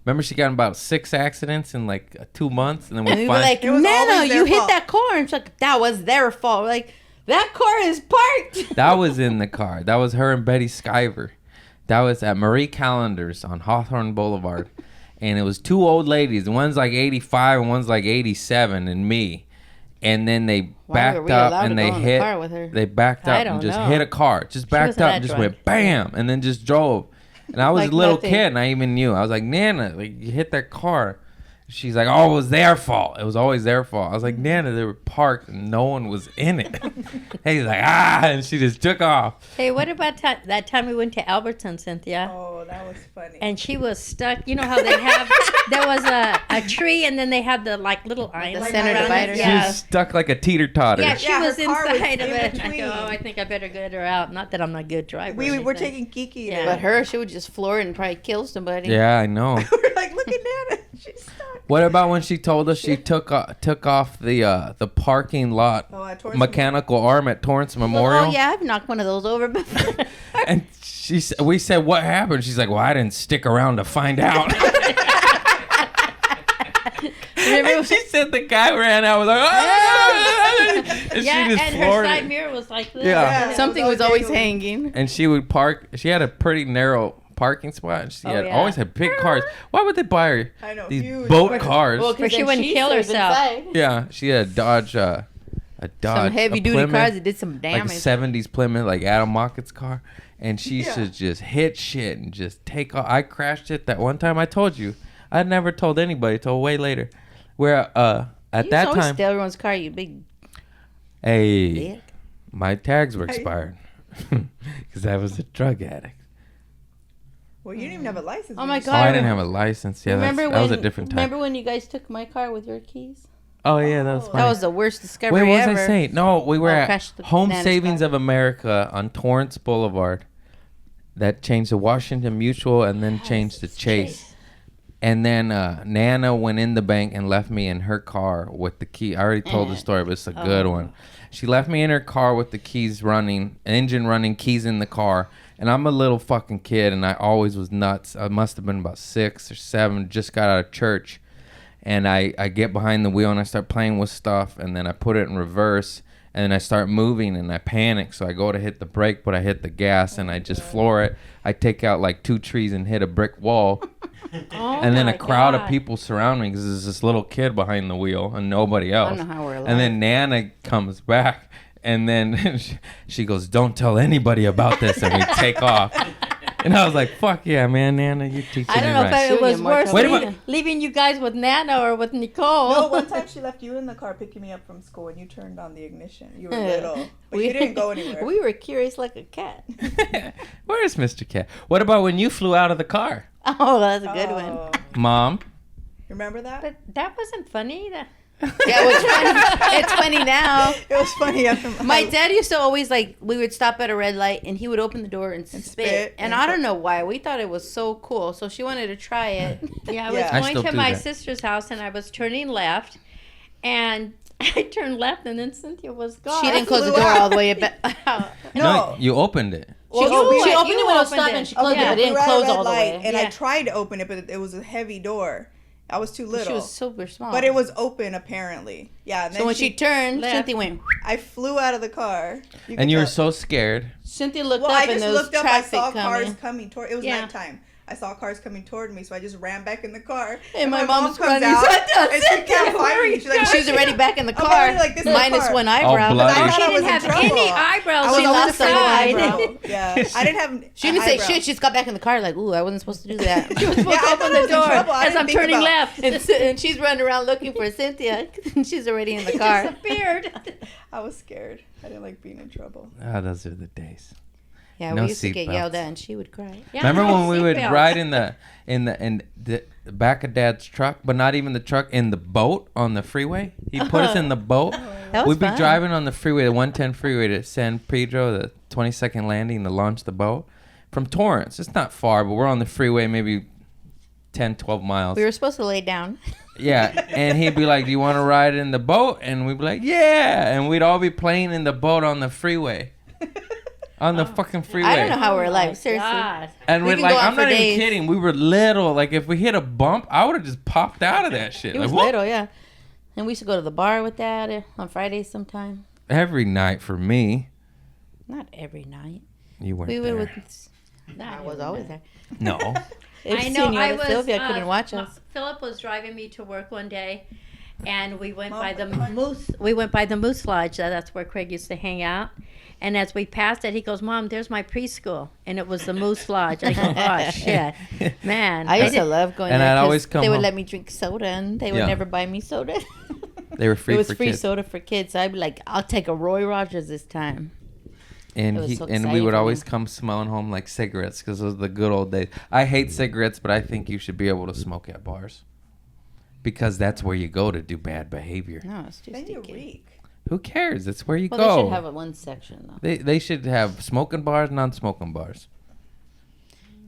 remember she got in about 6 accidents in like 2 months? And then And we we were finally... like, It was Nana, always their you hit fault. that car. And she's like, that was their fault. We're like, that car is parked. That was in the car. That was her and Betty Skyver. That was at Marie Callender's on Hawthorne Boulevard. And it was 2 old ladies. One's like 85 and one's like 87 and me. And then they Why were backed we up allowed to and they go in the hit. car with her? They backed I up don't and just know. hit a car. Just backed wasn't up that and just drunk. went bam and then just drove. And I was Like a little nothing. kid and I even knew. I was like, Nana, like you hit that car. She's like, oh, it was their fault. It was always their fault. I was like, Nana, they were parked and no one was in it. And he's like, and she just took off. Hey, what about that time we went to Alberton, Cynthia? Oh, that was funny. And she was stuck. You know how they have, there was a tree and then they had the like little island center around it? divider. She Yeah. was stuck like a teeter-totter. Yeah, she Yeah, her was car was inside of in it. I between. go, oh, I think I better get her out. Not that I'm not a good driver. we or were anything. taking Kiki. Yeah. But her, she would just floor it and probably kill somebody. Yeah, I know. We're like, look at Nana. She's stuck. What about when she told us she took off the parking lot Oh, at Torrance mechanical arm at Torrance Memorial? Oh, yeah, I've knocked one of those over before. And we said, what happened? She's like, well, I didn't stick around to find out. And she said the guy ran out was like, and Yeah, she just and her floored side it. mirror was like this. Yeah. Something was always hanging. And she would park. She had a pretty narrow parking spot. And she Oh, yeah. always had big cars. Why would they buy her I know, these huge. boat cars? Well, But she then wouldn't kill served herself. inside. Yeah, she had a Dodge, Some heavy a duty Plymouth, cars that did some like a damage. 70s Plymouth, like Adam Mockett's car. And she used to Yeah. just hit shit and just take off. I crashed it that one time. I told you. I never told anybody till way later. Where at You that always time, steal everyone's car, you big hey, dick. my tags were expired because I was a drug addict. Well, you didn't even have a license. Oh when my you God. Oh, I started. didn't have a license. Yeah, remember that was a when- different time. Remember when you guys took my car with your keys? Oh yeah, that was Oh. funny. That was the worst discovery Wait, what was ever. I saying? No, we were Oh, at crashed the Home Nana's Savings car. of America on Torrance Boulevard. That changed to Washington Mutual and then changed to Chase. And then Nana went in the bank and left me in her car with the key. I already told the story, but it's a good one. She left me in her car with the keys running, engine running, keys in the car. And I'm a little fucking kid, and I always was nuts. I must have been about 6 or 7, just got out of church. And I get behind the wheel, and I start playing with stuff, and then I put it in reverse. And then I start moving and I panic. So I go to hit the brake, but I hit the gas and I just floor it. I take out like 2 trees and hit a brick wall. Oh And then my a crowd of God. people surround me because there's this little kid behind the wheel and nobody I else. don't know how we're alive. And then Nana comes back and then she goes, "Don't tell anybody about this." And we take off. And I was like, "Fuck yeah, man, Nana, you're teaching I don't me know right." if it Shouldn't was get more worse trouble. Wait a minute. leaving you guys with Nana or with Nicole. No, one time she left you in the car picking me up from school and you turned on the ignition. You were little. But you didn't go anywhere. We were curious like a cat. Where's Mr. Cat? What about when you flew out of the car? Oh, that's a good one. Oh. Mom? Remember that? But that wasn't funny. Yeah, it was funny. It's funny now. It was funny after My dad used to always like we would stop at a red light and he would open the door and spit. spit And and I don't know why. We thought it was so cool. So she wanted to try it. Yeah, I was Yeah. I going still to do my that. sister's house and I was turning left, and I turned left and then Cynthia was gone. She didn't close the flew door out. all the way out. No. You opened it. She You opened it opened when it was it. stopped and she closed Yeah. it, but it we didn't were at a close red all the light, way. and I Yeah. tried to open it, but it was a heavy door. I was too little. She was super small. but it was open apparently. Yeah. And then So when she turned, left. Cynthia went. I flew out of the car. And could you were tell- so scared. Cynthia looked Well, up I and just there was looked up. I traffic saw cars coming. coming toward. It was Yeah. nighttime. I saw cars coming toward me, so I just ran back in the car. And my mom mom's comes running, out, "Cynthia, and she Cynthia, can't find me. She's like, She was already back in the I'm car, already like, this is the minus car. one eyebrow. bloody. I Oh, thought she I didn't was in have trouble. any eyebrows I on was the lost her side. eyebrow. Yeah, I didn't have. She didn't say eyebrow. shit. She just got back in the car like, ooh, I wasn't supposed to do that. She was supposed Yeah, to I open thought I the was in door trouble. I as didn't I'm think turning about- left. and she's running around looking for Cynthia. And she's already in the car. Disappeared. I was scared. I didn't like being in trouble. Ah, those are the days. Yeah, No we used to get seatbelts. yelled at and she would cry. Yeah, Remember no when we would seatbelts. ride in the back of Dad's truck, but not even the truck, in the boat on the freeway? He'd put us in the boat. That was We'd be fun. driving on the freeway, the 110 freeway to San Pedro, the 22nd landing to launch the boat from Torrance. It's not far, but we're on the freeway maybe 10, 12 miles. We were supposed to lay down. Yeah, and he'd be like, "Do you want to ride in the boat?" And we'd be like, "Yeah," and we'd all be playing in the boat on the freeway, on the fucking freeway. I don't know how we're alive. Seriously. God. And We we're can like, go on I'm for not even days. kidding. We were little. Like, if we hit a bump, I would have just popped out of that shit. It Like, was whoop. little, yeah. And we used to go to the bar with Dad on Fridays sometime. Every night for me. Not every night. You weren't We there. were with. I was always there. No. If I know. I was. Sylvia couldn't watch us. Philip was driving me to work one day, and we went Mom, by the come on. Moose. We went by the Moose Lodge. That's where Craig used to hang out. And as we passed it, he goes, "Mom, there's my preschool," and it was the Moose Lodge. I go, "Oh shit, man!" I used to did- love going And there I'd 'cause always come they would home. let me drink soda, and they would Yeah. never buy me soda. They were free It was for free kids. soda for kids. So I'd be like, I'll take a Roy Rogers this time. And It was so and we exciting would for always me. come smelling home like cigarettes because those were the good old days. I hate cigarettes, but I think you should be able to smoke at bars because that's where you go to do bad behavior. No, it's too Then you sticky. reek. Who cares? It's where you Well, go. they should have a one section though. They should have smoking bars, non-smoking bars.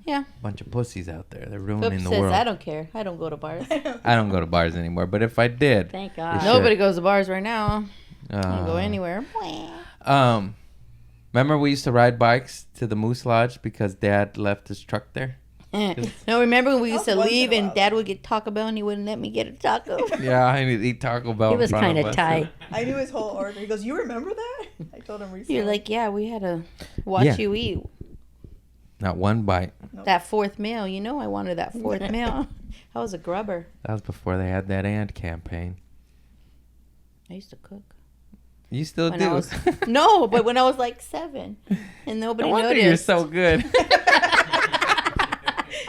Yeah. Bunch of pussies out there. They're ruining Philip the says, world. I don't care. I don't go to bars. I don't go to bars anymore, but if I did, Thank They God. should. Nobody goes to bars right now. I don't go uh, anywhere. Remember we used to ride bikes to the Moose Lodge because Dad left his truck there? No, remember when we used to Once in a leave and while, Dad would get Taco Bell and he wouldn't let me get a taco? Yeah, I need to eat Taco Bell. He in was front kind of of us. tight. I knew his whole order. He goes, "You remember that?" I told him recently. You're like, yeah, we had to watch Yeah. you eat Not one bite. that fourth meal. You know I wanted that fourth meal. I was a grubber. That was before they had that and campaign. I used to cook. You still When do. I was, no, but when I was like 7 and nobody No wonder noticed. you're so good.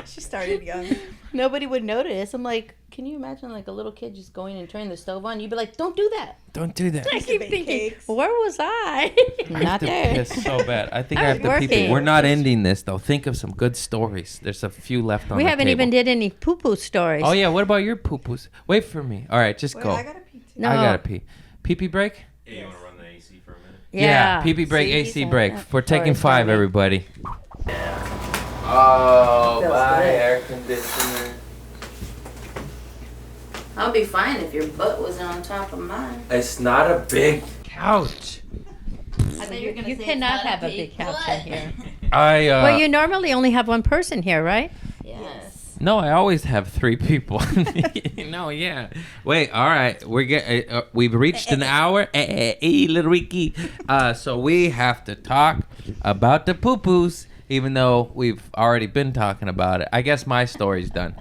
She started young. Nobody would notice. I'm like, can you imagine like a little kid just going and turning the stove on? You'd be like, don't do that. Don't do that. I Used to keep bake thinking, cakes. where was I? Not to there. piss so bad. I think I I was have to pee. working. We're not ending this though. Think of some good stories. There's a few left on We the haven't table. even did any poo-poo stories. Oh yeah, what about your poo-poos? Wait for me. All right, just Wait, go. I gotta pee too. No. I gotta pee. Pee-pee break? Hey, you want to run the AC for a minute? Yeah. Pee-pee break, See, AC he's break. like that. We're taking Or 5, sorry. everybody. Oh, Feels bye, good. air conditioner. I'll be fine if your butt was on top of mine. It's not a big couch. You cannot have a big couch in here. Well, You normally only have one person here, right? Yes. No, I always have 3 people. No, yeah. Wait, all right. We've reached an hour. Little Ricky. So we have to talk about the poo-poos, even though we've already been talking about it. I guess my story's done.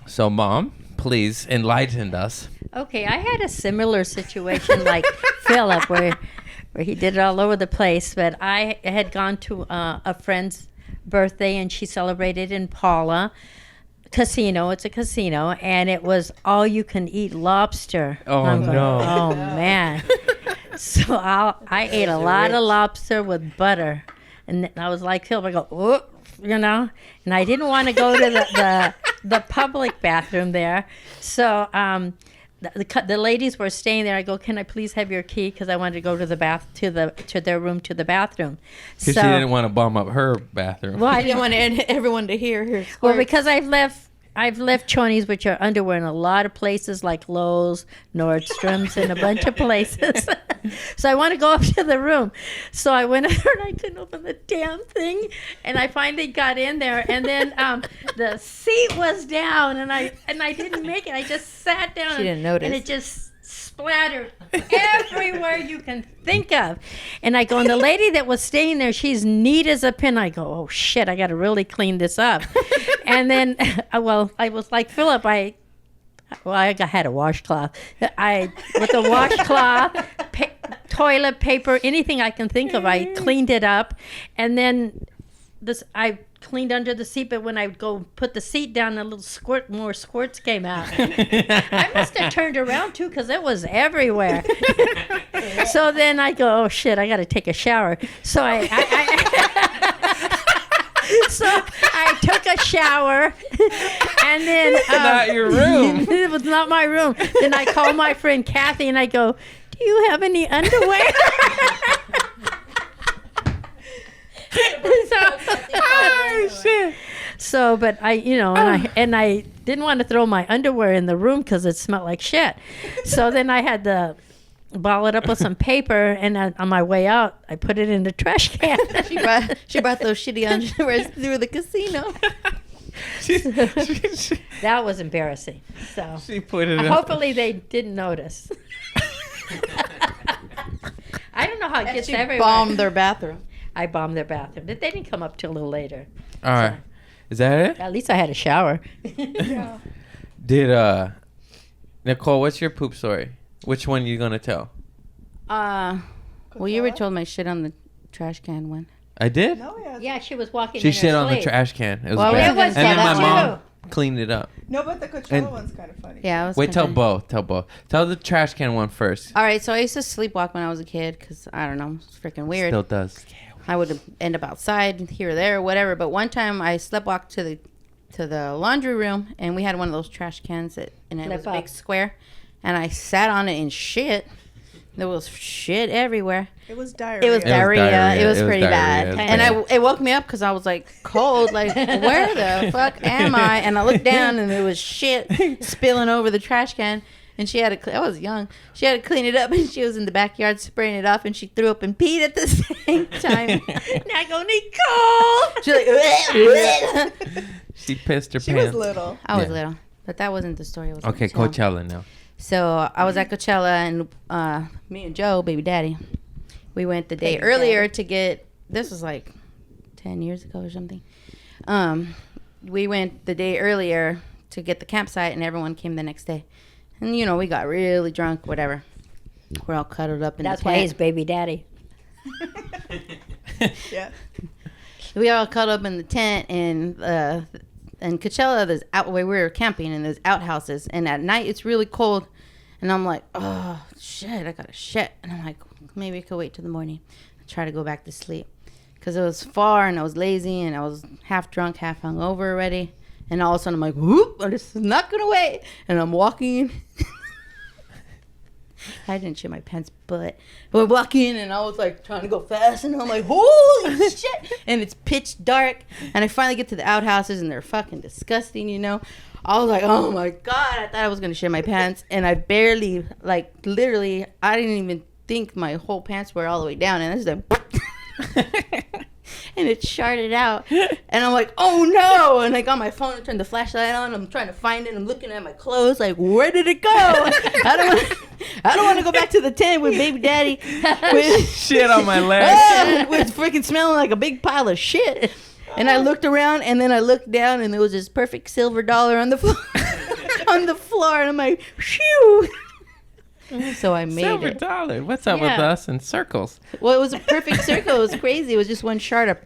So, Mom, please enlighten us. Okay, I had a similar situation like Philip, where he did it all over the place. But I had gone to a friend's birthday, and she celebrated in Paula casino. It's a casino, and it was all you can eat lobster. Oh, I'm going, no. Oh man! So I ate a lot of lobster with butter, and I was like Philip. I go, oh, and I didn't want to go to the public bathroom there, so the ladies were staying there. I go, can I please have your key? Because I wanted to go to their room to the bathroom. Because she didn't want to bum up her bathroom. Well, I I didn't want everyone to hear her. well, squirt. because I've left chonies, which are underwear, in a lot of places like Lowe's, Nordstrom's, and a bunch of places. So I want to go up to the room. So I went there and I couldn't open the damn thing. And I finally got in there. And then the seat was down, and I didn't make it. I just sat down. She didn't notice. And it just splattered everywhere you can think of. And I go, and the lady that was staying there, she's neat as a pin. I go, oh shit, I got to really clean this up. And then, I was like Philip, I had a washcloth. With a washcloth, toilet paper, anything I can think of, I cleaned it up. And then I cleaned under the seat, but when I would go put the seat down, a little more squirts came out. I must have turned around too, because it was everywhere. So then I go, oh shit, I got to take a shower. So so I took a shower, and then Not your room. It was not my room. Then I called my friend Kathy, and I go, do you have any underwear? So So, but and I didn't want to throw my underwear in the room because it smelled like shit. So then I had to ball it up with some paper, and on my way out, I put it in the trash can. She brought those shitty underwears through the casino. That was embarrassing. So She put it. hopefully they didn't notice. I don't know how it gets She everywhere. bombed their bathroom. I bombed their bathroom. They didn't come up till a little later. All right. Is that it? At least I had a shower. Yeah. Did Nicole? What's your poop story? Which one you gonna tell? Well, you already told my shit on the trash can one. I did. No, yeah. Yeah, she was walking. She in her shit on the sleep. trash can. It was Well, bad. it was And then my bad. mom cleaned it up. No, but the Coachella And- one's kind of funny. Yeah, I was. Wait, tell kinda- both. Tell both. Tell the trash can one first. All right, so I used to sleepwalk when I was a kid because I don't know, it's freaking weird. Still does. I would end up outside here or there, whatever. But one time I sleptwalked to the laundry room, and we had one of those trash cans and it was a Flip big up. square, and I sat on it and shit. There was shit everywhere. It was diarrhea. It was diarrhea. It was It was pretty diarrhea. bad. It was And bad. it woke me up because I was like cold. Like, where the fuck am I? And I looked down and there was shit spilling over the trash can. And she had to, I was young. She had to clean it up, and she was in the backyard spraying it off, and she threw up and peed at the same time. Not gonna Nicole. She's like, She pissed her She pants. was little. I was Yeah. little, but that wasn't the story. It was Okay, Coachella now. So I was at Coachella, and me and Joe, baby daddy, we went the day Baby earlier to get. This was like 10 years ago or something. We went the day earlier to get the campsite, and everyone came the next day. And you know, we got really drunk, whatever. We're all cuddled up in That's the why tent. he's baby daddy. Yeah. We all cuddled up in the tent, and Coachella, there's out where we were camping, and there's outhouses, and at night it's really cold, and I'm like, oh shit, I gotta shit, and I'm like, maybe I could wait till the morning. I try to go back to sleep, because it was far, and I was lazy, and I was half drunk, half hungover already, and all of a sudden I'm like, whoop, I'm just not gonna wait, and I'm walking. I didn't shit my pants, but we're walking, and I was like trying to go fast, and I'm like, holy shit! And it's pitch dark, and I finally get to the outhouses, and they're fucking disgusting, you know. I was like, oh my god, I thought I was gonna shit my pants, and I barely, like, literally, I didn't even think my whole pants were all the way down, and I just like, and it sharted out, and I'm like, oh no! And I got my phone and turned the flashlight on. I'm trying to find it. I'm looking at my clothes, like, where did it go? I don't want to go back to the tent with baby daddy with Shit on my leg. with freaking smelling like a big pile of shit. And I looked around, and then I looked down, and there was this perfect silver dollar on the floor, on the floor, and I'm like, phew. So I made Silver it. dollar. What's up with Yeah. us and circles? Well, it was a perfect circle. It was crazy. It was just one shard of,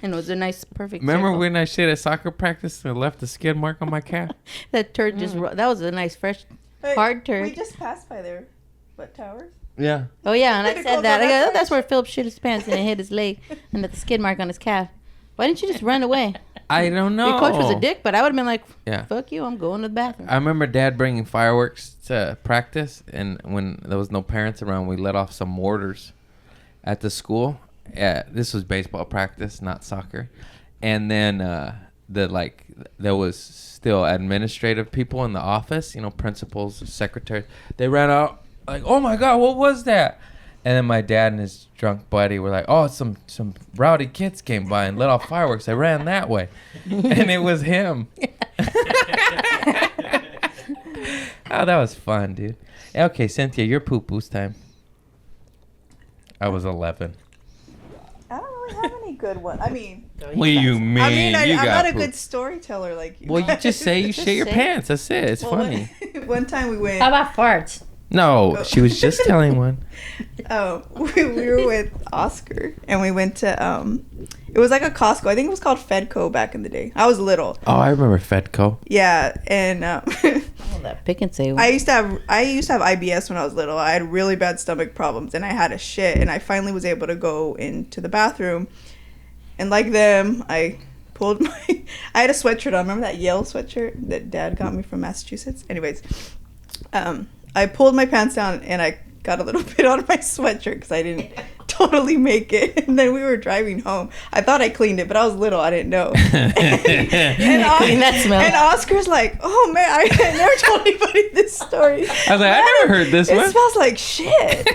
and it was a nice, perfect Remember circle. when I shit at soccer practice and left a skid mark on my calf? That turd just, that was a nice, fresh, Wait, hard turd. We just passed by there. What, Towers? Yeah. Oh, yeah, and I They said called that. I that go, fresh? that's where Philip shit his pants, and it hit his leg, and got the skid mark on his calf. Why didn't you just run away? I don't know. Your coach was a dick, but I would have been like, Yeah. fuck you, I'm going to the bathroom. I remember Dad bringing fireworks to practice, and when there was no parents around, we let off some mortars at the school. This was baseball practice, not soccer. And then there was still administrative people in the office, you know, principals, secretaries. They ran out like, "Oh my God, what was that?" And then my dad and his drunk buddy were like, "Oh, some rowdy kids came by and let off fireworks. They ran that way," and it was him. Oh, that was fun, dude. Okay, Cynthia, your poo-poo's time. I was 11. I don't really have any good one. I mean, What do you mean? I mean, You I'm got not a poop. good storyteller like you. Well, you just say you shit your say it. pants. That's it. It's Well, funny. One time we went. How about farts? No, she was just telling one. Oh, we were with Oscar, and we went to it was like a Costco. I think it was called Fedco back in the day. I was little. Oh, I remember Fedco. Yeah, and Oh, that pick and say. I used to have IBS when I was little. I had really bad stomach problems, and I had a shit, and I finally was able to go into the bathroom, and like them, I pulled my. I had a sweatshirt on. Remember that Yale sweatshirt that Dad got me from Massachusetts? Anyways, I pulled my pants down, and I got a little bit out of my sweatshirt because I didn't totally make it. And then we were driving home. I thought I cleaned it, but I was little. I didn't know. Clean that smell. And Oscar's like, oh man, I never told anybody this story. I was like, I never heard this It one. smells like shit.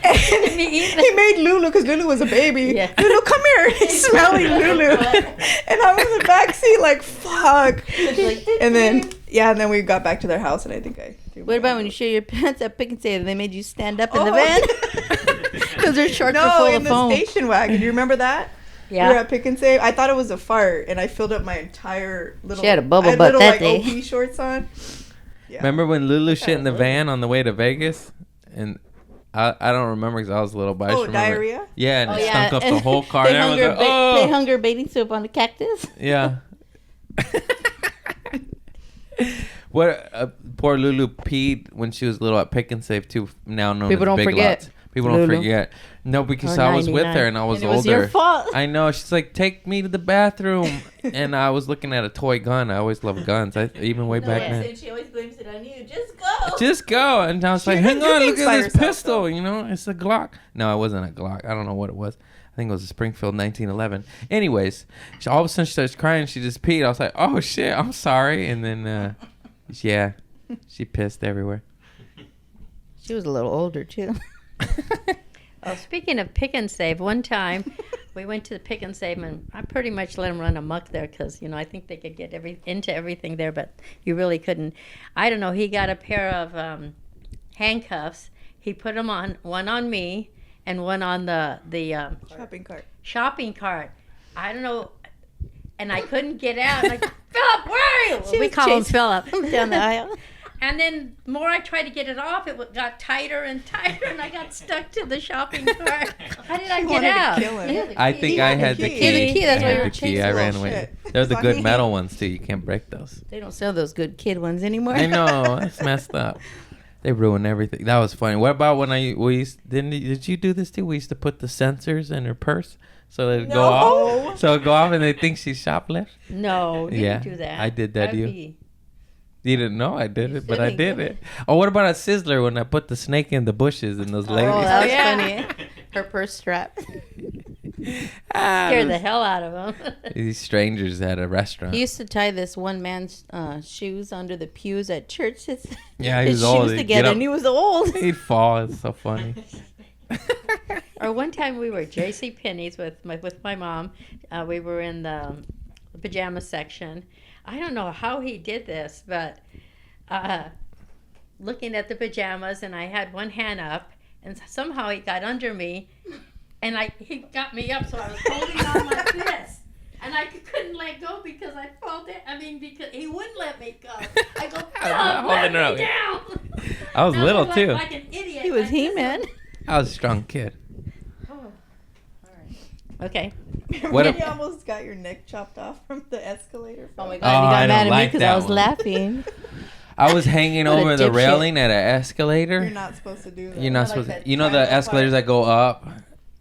And he made Lulu, because Lulu was a baby. Yeah. Lulu, come here. He's smelling Lulu. And I was in the backseat like, fuck. And then, and then we got back to their house, and I think I threw What my about when you shit your pants at Pick and Save and they made you stand up in Oh. the van? Because their shorts were No, full in of the foam. station wagon. Do you remember that? We were Yeah. at Pick and Save. I thought it was a fart, and I filled up my entire little. She had a bubble I had butt little, that like, day. OP shorts on. Yeah. Remember when Lulu shit in the van on the way to Vegas? And I don't remember because I was little, but I just remember. diarrhea? Yeah, and Oh, it yeah. stunk up and the whole car. They And hung, everyone's her like, they oh. hung her bathing soap on the cactus. Yeah. What poor Lulu peed when she was little at Pick and Save too. Now known People as don't Big forget. Lots. People don't Lulu. forget. No, because Or I was with 99. her and I was And it was older. your fault. I know. She's like, take me to the bathroom, and I was looking at a toy gun. I always loved guns. Even way back then. She always blames it on you. Just go. Just go. And I was like, She hang didn't do on, look things by at this herself, pistol. though. You know, it's a Glock. No, it wasn't a Glock. I don't know what it was. I think it was a Springfield 1911. Anyways, all of a sudden she starts crying. She just peed. I was like, oh shit, I'm sorry. And then, yeah, she pissed everywhere. She was a little older too. Oh, speaking of Pick and Save, one time we went to the Pick and Save, and I pretty much let them run amok there because, you know, I think they could get into everything there, but you really couldn't. I don't know. He got a pair of handcuffs. He put them on, one on me and one on the Shopping cart. shopping cart. I don't know. And I couldn't get out. Like, Philip, where are you? She We was call him chasing Philip. down the aisle. And then the more I tried to get it off, it got tighter and tighter, and I got stuck to the shopping cart. How did I She get wanted to out? kill him. I think I had the key. key. You had the key, that's I why had you were the key. I chasing ran little away. shit. They're the It's good funny. metal ones too. You can't break those. They don't sell those good kid ones anymore. I know. That's messed up. They ruin everything. That was funny. What about when did you do this too? We used to put the sensors in her purse so they go off. So it go off and they think she shoplift. No, didn't Yeah, do that. I did that to you. Be- You didn't know I did it, but I silly. did it. Oh, what about a Sizzler when I put the snake in the bushes and those ladies? Oh, that was Yeah. funny. Her purse strap. Scared the hell out of them. These strangers at a restaurant. He used to tie this one man's shoes under the pews at church. Yeah, he his was old. shoes He'd together, get up- and he was old. He'd fall. It's so funny. Or one time we were at J.C. Penney's with my mom. We were in the pajama section. I don't know how he did this, but looking at the pajamas, and I had one hand up, and somehow he got under me, and he got me up, so I was holding on like this. And I couldn't let go because I felt it. I mean, because he wouldn't let me go. I go, I'm "Don't let holding her me up. down." I was And little like, too. Like an idiot. He was like this. He-Man. I was a strong kid. Okay. What When a- you almost got your neck chopped off from the escalator. Oh my Oh, god, he I got don't mad at me like because that I was one. laughing. I was hanging What a over the dipshit. railing at an You're escalator. not supposed to do that. You're not like supposed to. that You know the triangle escalators part. that go up,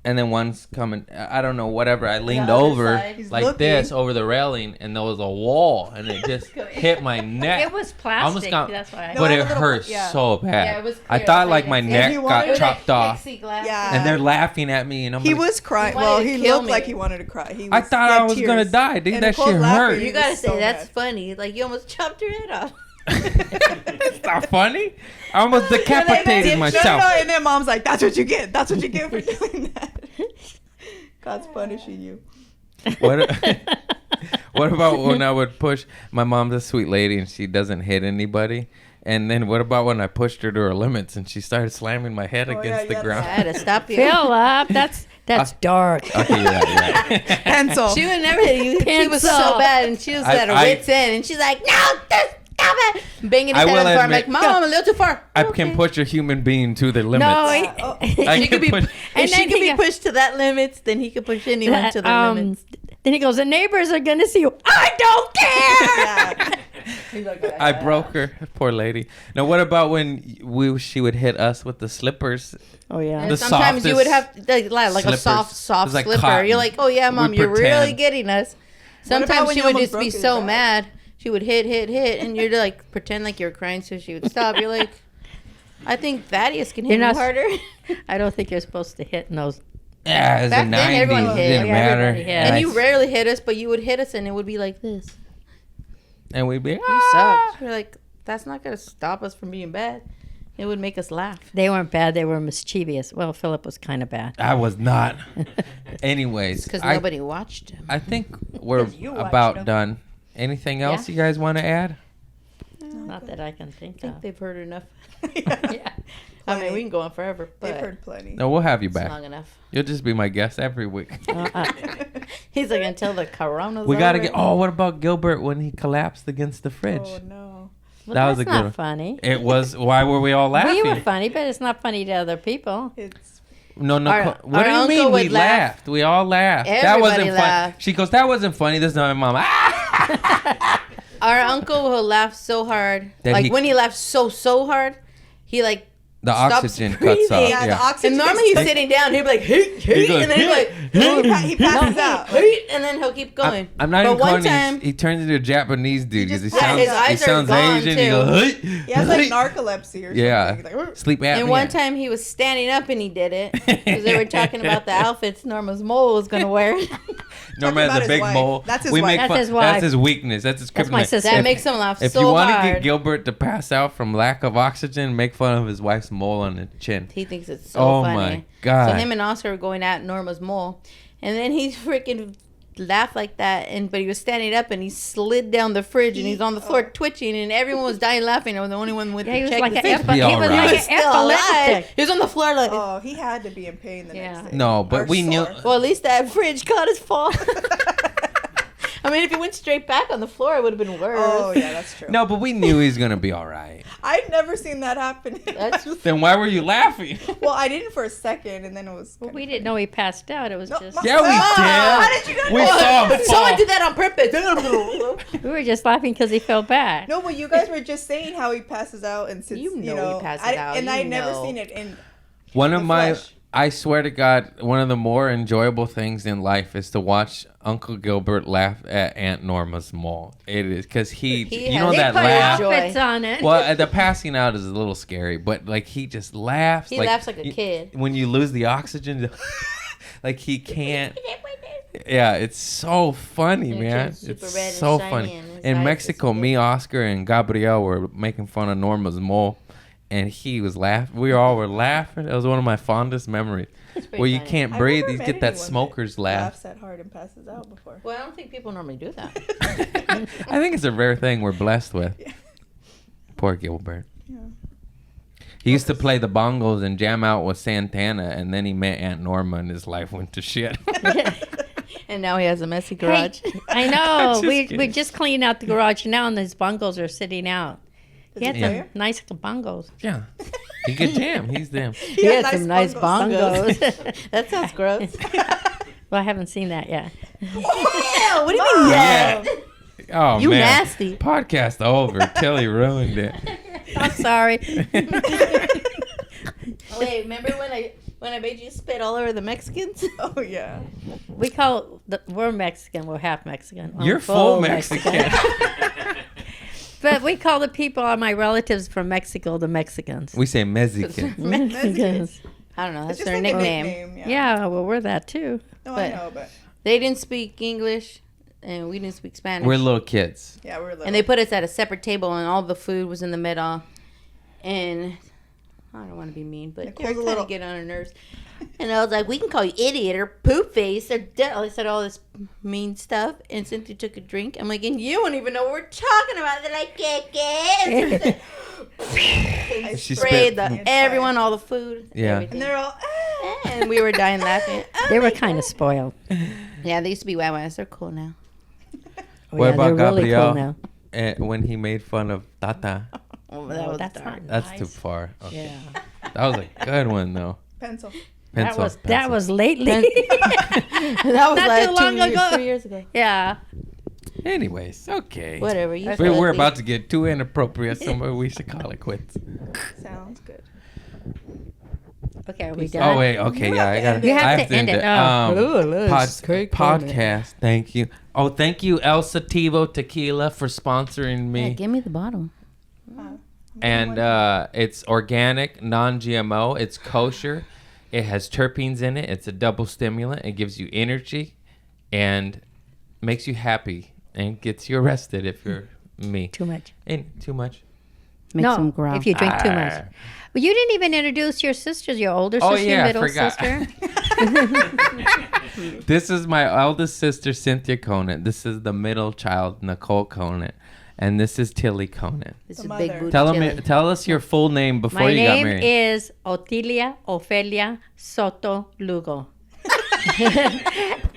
and then one's coming. I don't know, whatever. I leaned other over side. He's like looking. this over the railing, and there was a wall, and it just hit my neck. It was I plastic. almost got- That's why. No, But I it have a little- hurt yeah. so bad. Yeah, it was I clear. thought That's like why my you didn't neck say it. got It was chopped off, Yeah. and they're laughing at me, and I'm He like, was crying. He Well, wanted he to kill looked me. like he wanted to cry. He I was, thought he I had was gonna tears. die. Dude, And that Nicole's shit laughing. hurt. He You was gotta so say that's mad. funny. Like you almost chopped your head off. It's not funny. I almost decapitated myself. No, and then mom's like, "That's what you get. That's what you get for doing that." God's punishing you. What? What about when I would push? My mom's a sweet lady and she doesn't hit anybody. And then what about when I pushed her to her limits and she started slamming my head Oh, against the yeah, I ground? had to stop you. Philip, that's dark. Okay, yeah. Pencil. She would never hit you. She was so Pencil. bad, and she was at her I- wits' end, and she's like, "No, just stop it!" Banging I his head will on the floor. I'm admit- like, "Mom, I'm a little too far." I Okay. can push a human being to their limits. No, I She can could be, push. if And she then could he be got- pushed to that limits, then he could push anyone to the limits. Then he goes, the neighbors are going to see you. I don't care. I broke her, poor lady. Now, what about when she would hit us with the slippers? Oh, yeah. The Sometimes you would have softest like a slippers. soft It was like slipper. cotton. You're like, "Oh yeah, Mom, We'd you're really pretend. getting us." about Sometimes when she you would almost just be broke his so back? mad. She would hit, and you're like pretend like you're crying so she would stop. You're like, I think Thaddeus can hit You're you not- harder. I don't think you're supposed to hit in those Yeah, it was Back the then, everyone 90s. It hit. didn't Yeah, matter. everybody hit. And I- you rarely hit us, but you would hit us, and it would be like this. and we'd be, You suck. We're like, that's not gonna stop us from being bad. It would make us laugh. They weren't bad. They were mischievous. Well, Philip was kind of bad. I was not. Anyways, Because I, nobody watched him. I think we're 'Cause you watched about them. done. Anything else Yeah. you guys want to add? Not that I can think I think of. they've heard enough. Yeah. I mean, we can go on forever, They've but heard plenty. No, we'll have you it's back. long enough. You'll just be my guest every week. He's like, until the corona's We gotta over. get. Oh, what about Gilbert when he collapsed against the fridge? Oh no. Well, That was that's a good not one. funny. It was. Why were we all laughing? We were funny, but it's not funny to other people. It's No, no. Our- what do our you uncle mean we would laugh. laughed? We all laughed. that Everybody wasn't funny. laughed. She goes, "That wasn't funny." This is not my mom. Ah! Our uncle will laugh so hard. That Like he- when he laughs so hard, he like The stops oxygen breathing. cuts off. yeah, the Yeah. oxygen. And normally he's sitting down, he'd be like, hey, He goes, and then he'd be like, he passes out. hey, and then he'll keep going. I'm not but even one calling time, he turns into a Japanese dude because he just- sounds, his he eyes are sounds gone, Asian. too. He goes, hey, He has like hey. narcolepsy or Yeah. something. He's like, Sleep apnea. and one time he was standing up and he did it because they were talking about the outfits Norma's mole was going to wear. Norma about has a his big wife. mole. That's his we wife. make That's fun. his wife. That's his weakness. That's his That's my kryptonite. sister. That makes him laugh If so you want to hard. get Gilbert to pass out from lack of oxygen, make fun of his wife's mole on the chin. He thinks it's so Oh funny. my God. So him and Oscar were going at Norma's mole, and then he freaking laughed like that, but he was standing up and he slid down the fridge and he's on the floor twitching, and everyone was dying laughing. I was the only one with Yeah, the he was check. like the an fridge. epi- Be he all was right. like an Still alive. epileptic. He was on the floor like. oh, he had to be in pain the Yeah. next day. No, but Or we knew. sore. Well, at least that fridge caught his fall. I mean, if he went straight back on the floor, it would have been worse. Oh yeah, that's true. No, but we knew he was gonna be all right. I've never seen that happen. That's Then why were you laughing? well, I didn't for a second, and then it was. Well, kinda we funny. didn't know he passed out. It was No, just my- Yeah, we did. How did you not We know? saw him But someone fall. did that on purpose. we were just laughing because he fell back. No, but you guys were just saying how he passes out, and since You know he passes out, and you I never know. seen it in. One of the my, flesh. I swear to God, one of the more enjoyable things in life is to watch Uncle Gilbert laugh at Aunt Norma's mole. It is because He you know has- that They put laugh. joy. outfits on it. Well, the passing out is a little scary, but like he just laughs. He laughs like a kid. When you lose the oxygen, like he can't. Yeah, it's so funny, And man. it's super It's red and so shiny funny. and his eyes In are Mexico, so me, Oscar, and Gabriel were making fun of Norma's mole, and he was laughing. We all were laughing. It was one of my fondest memories. pretty Where you funny. can't I've breathe, never you met get that anyone smoker's laugh. Laughs that hard and passes out before. Well, I don't think people normally do that. I think it's a rare thing we're blessed with. Yeah. Poor Gilbert. Yeah. He used to play the bongos and jam out with Santana, and then he met Aunt Norma, and his life went to shit. And now he has a messy Hey, garage. I know. Just we kidding. just cleaned out the garage now, and those bungles are sitting out. He had he some play? nice bungles. Yeah. He could jam. He's them. He has had some nice bongos. bongos. That sounds gross. Well, I haven't seen that yet. Yeah, what do you mean? Yeah. Oh, You man. nasty. Podcast over. Tilly ruined it. I'm sorry. Wait, remember when I made you spit all over the Mexicans? Oh yeah. We call we're Mexican. We're half Mexican. You're full Mexican. But we call the people, my relatives from Mexico, the Mexicans. We say Mexican. Mexicans. I don't know. That's It's just their like a nickname. Yeah. Yeah, well, we're that too. No, But- I know, but They didn't speak English, and we didn't speak Spanish. We're little kids. yeah, we're little. And they put us at a separate table, and all the food was in the middle. And I don't want to be mean, but Nicole's they're a kind little- of get on her nerves. And I was like, we can call you idiot or poop face or I said all this mean stuff. And Cynthia took a drink. I'm like, and you don't even know what we're talking about. They're like, get. I She Sprayed spit- everyone all the food. Yeah. everything. and they're all. And we were dying laughing. They were kind of spoiled. Yeah, they used to be wah-wahs. They're cool now. Oh, What yeah, about they're really Gabriel? cool now. When he made fun of Tata. Oh, Oh, that's not That's nice. too far. Okay. Yeah. That was a good one, though. Pencil. Pencil. That was lately. That was Not like too long ago. 3 years ago. Yeah. Anyways, okay. Whatever. You We're ugly. about to get too inappropriate. Somewhere we should call it quits. Sounds good. Okay, are we done? Oh wait, okay, yeah, I got. You have to end it. Oh. Podcast. Thank you. Oh, thank you, El Sativo Tequila, for sponsoring me. Yeah, give me the bottle. And it's organic, non-GMO. It's kosher. It has terpenes in it. It's a double stimulant. It gives you energy and makes you happy and gets you arrested if you're me. Too much. And too much. Makes no, them growl. if you drink too much. Ah. Well, you didn't even introduce your sisters, your older Oh, sister, yeah, your I middle forgot. sister. This is my eldest sister, Cynthia Conant. This is the middle child, Nicole Conant. And this is Tilly Conant. This The is mother. big booty Tell chili. tell us your full name before My you got name married. is Otilia Ofelia Soto Lugo.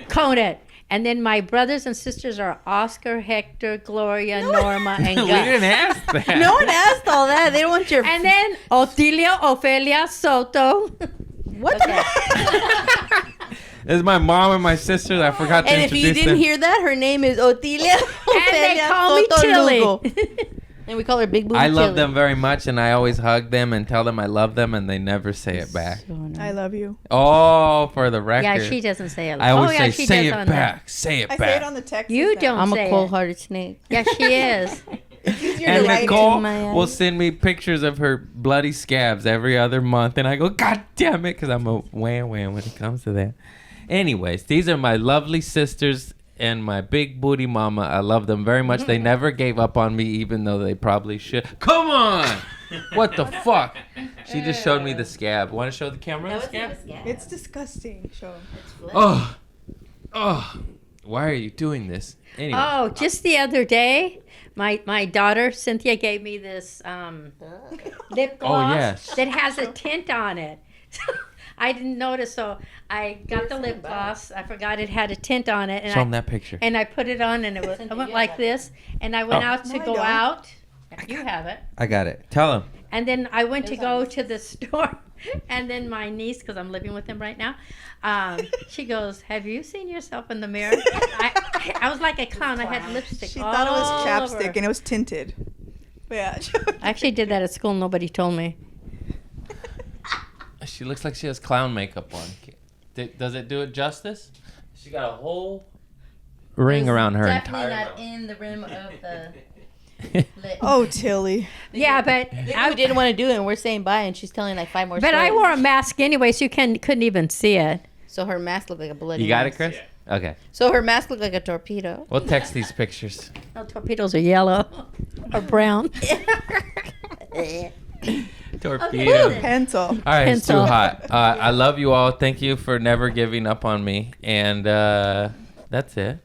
Conant. And then my brothers and sisters are Oscar, Hector, Gloria, Norma, and We Gus. didn't ask that. No one asked all that. They don't want your. And then Otilia Ofelia Soto. What? This is my mom and my sisters. I forgot to And if you introduce didn't them. hear that, her name is Otilia. And they Ofelia call me Soto Tilly. Lugo. And we call her Big Booty I love Tilly. them very much, and I always hug them and tell them I love them, and they never say it back. So nice. I love you. Oh, for the record. Yeah, she doesn't say it. I always yeah, say, she say does it on back. Say it I back. say it on the text. You don't. I'm say a it. cold-hearted snake. Yeah, she is. It's easier And to write Nicole in my will eyes. send me pictures of her bloody scabs every other month, and I go, God damn it, because I'm a wham when it comes to that. Anyways, these are my lovely sisters and my big booty mama. I love them very much. They never gave up on me, even though they probably should. Come on! What the fuck? She just showed me the scab. Want to show the camera the scab? It's disgusting. Show 'em. Oh, why are you doing this? Anyway. Oh, just the other day, my daughter Cynthia gave me this lip gloss yes. that has a tint on it. I didn't notice, so I got the lip gloss. I forgot it had a tint on it, Show them that picture. and I put it on, and I went like this, and I went Oh. out to No, I go don't. out. You have it. I got it. Tell them. And then I went to go to the store, and then my niece, because I'm living with him right now, she goes, "Have you seen yourself in the mirror?" I was like a clown. I had lipstick. She thought it was all chapstick over. and it was tinted. But yeah. I actually did that at school. Nobody told me. She looks like she has clown makeup on. Does it do it justice? She got a whole ring around her entire mouth. in the rim of the lip. Oh, Tilly. Yeah, but I didn't want to do it, and we're saying bye, and she's telling like 5 more but I stories. wore a mask anyway, so you couldn't even see it. So her mask looked like a bloody You got mess. it, Chris? Okay. So her mask looked like a torpedo. We'll text these pictures. No, torpedoes are yellow or brown. Torpedo. Pencil. All right, it's too Pencil. hot. I love you all. Thank you for never giving up on me. And that's it.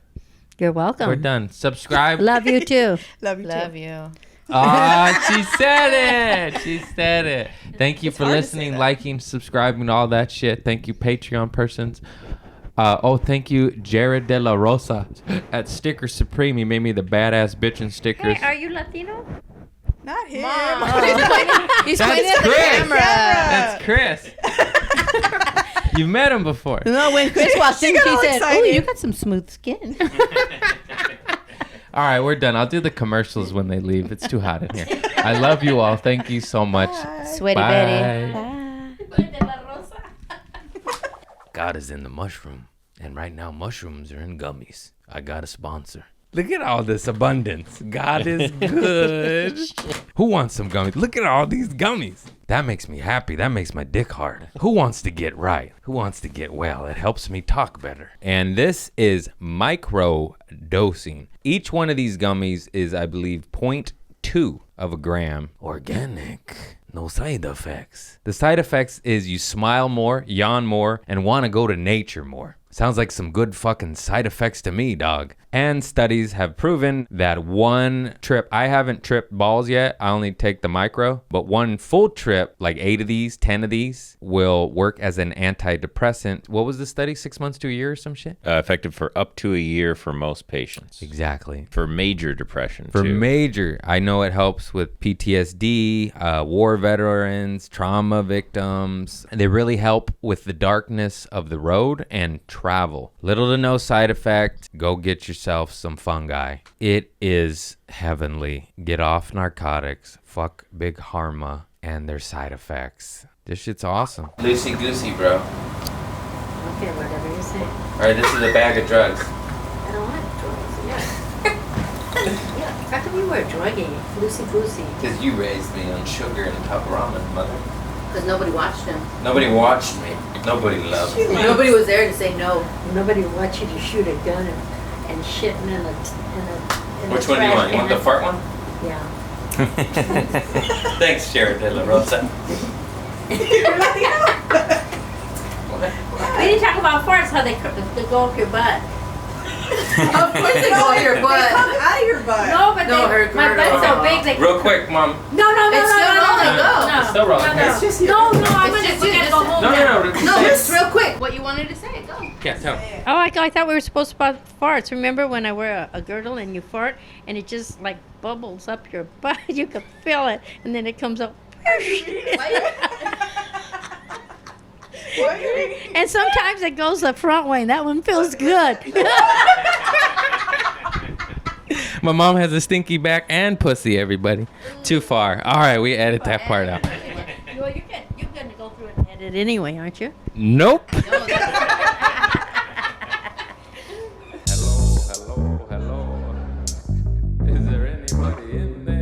You're welcome. We're done. Subscribe. Love you too. Love you Love too. you. Ah, she said it. She said it. Thank you for hard to say listening, that. liking, subscribing, all that shit. Thank you, Patreon persons. Thank you, Jared De La Rosa at Sticker Supreme. He made me the badass bitchin' stickers. Hey, are you Latino? Not him. He's That's pointing at the Chris. camera. That's Chris. You've met him before. No, when Chris walked in, got she all said, "Oh, excited. you got some smooth skin." All right, we're done. I'll do the commercials when they leave. It's too hot in here. I love you all. Thank you so much. Sweaty Bye. Betty. God is in the mushroom, and right now mushrooms are in gummies. I got a sponsor. Look at all this abundance. God is good. Who wants some gummies? Look at all these gummies. That makes me happy. That makes my dick hard. Who wants to get right? Who wants to get well? It helps me talk better. And this is micro dosing. Each one of these gummies is, I believe, 0.2 of a gram. Organic. No side effects. The side effects is you smile more, yawn more, and want to go to nature more. Sounds like some good fucking side effects to me, dog. And studies have proven that one trip, I haven't tripped balls yet, I only take the micro, but one full trip, like 8 of these, 10 of these, will work as an antidepressant. What was the study, 6 months to a year or some shit? Effective for up to a year for most patients. Exactly. For major depression, For too. major, I know it helps with PTSD, war veterans, trauma victims. They really help with the darkness of the road and travel. Little to no side effect. Go get yourself some fungi. It is heavenly. Get off narcotics. Fuck Big Pharma and their side effects. This shit's awesome. Loosey goosey, bro. Okay, whatever you say. All right, this is a bag of drugs. I don't want drugs. Yeah. How come you were drugging? Loosey goosey. Because you raised me on sugar and top ramen, mother. Because nobody watched him. Nobody watched me. Nobody loves me. Nobody was there to say no. Nobody wants you to shoot a gun and shitting in a Which one do you want? You want the fart one? Yeah. Thanks, Jared De La Rosa. We didn't talk about farts, how they go up your butt. Of course they go in your butt. Come out of your butt. No, but my butt's so big they Real quick, Mom. No. It's still rolling, go. It's still rolling. No. It's just you. No, I'm It's gonna just you, go home. No. No, just real quick. What you wanted to say, go. Yeah, tell me. Oh, I thought we were supposed to talk about farts. Remember when I wear a girdle and you fart and it just like bubbles up your butt? You can feel it, and then it comes up. And sometimes it goes the front way, and that one feels good. My mom has a stinky back and pussy, everybody. Too far. All right, we edit that part out. Well, you're going to go through it and edit anyway, aren't you? Nope. No, Hello. Is there anybody in there?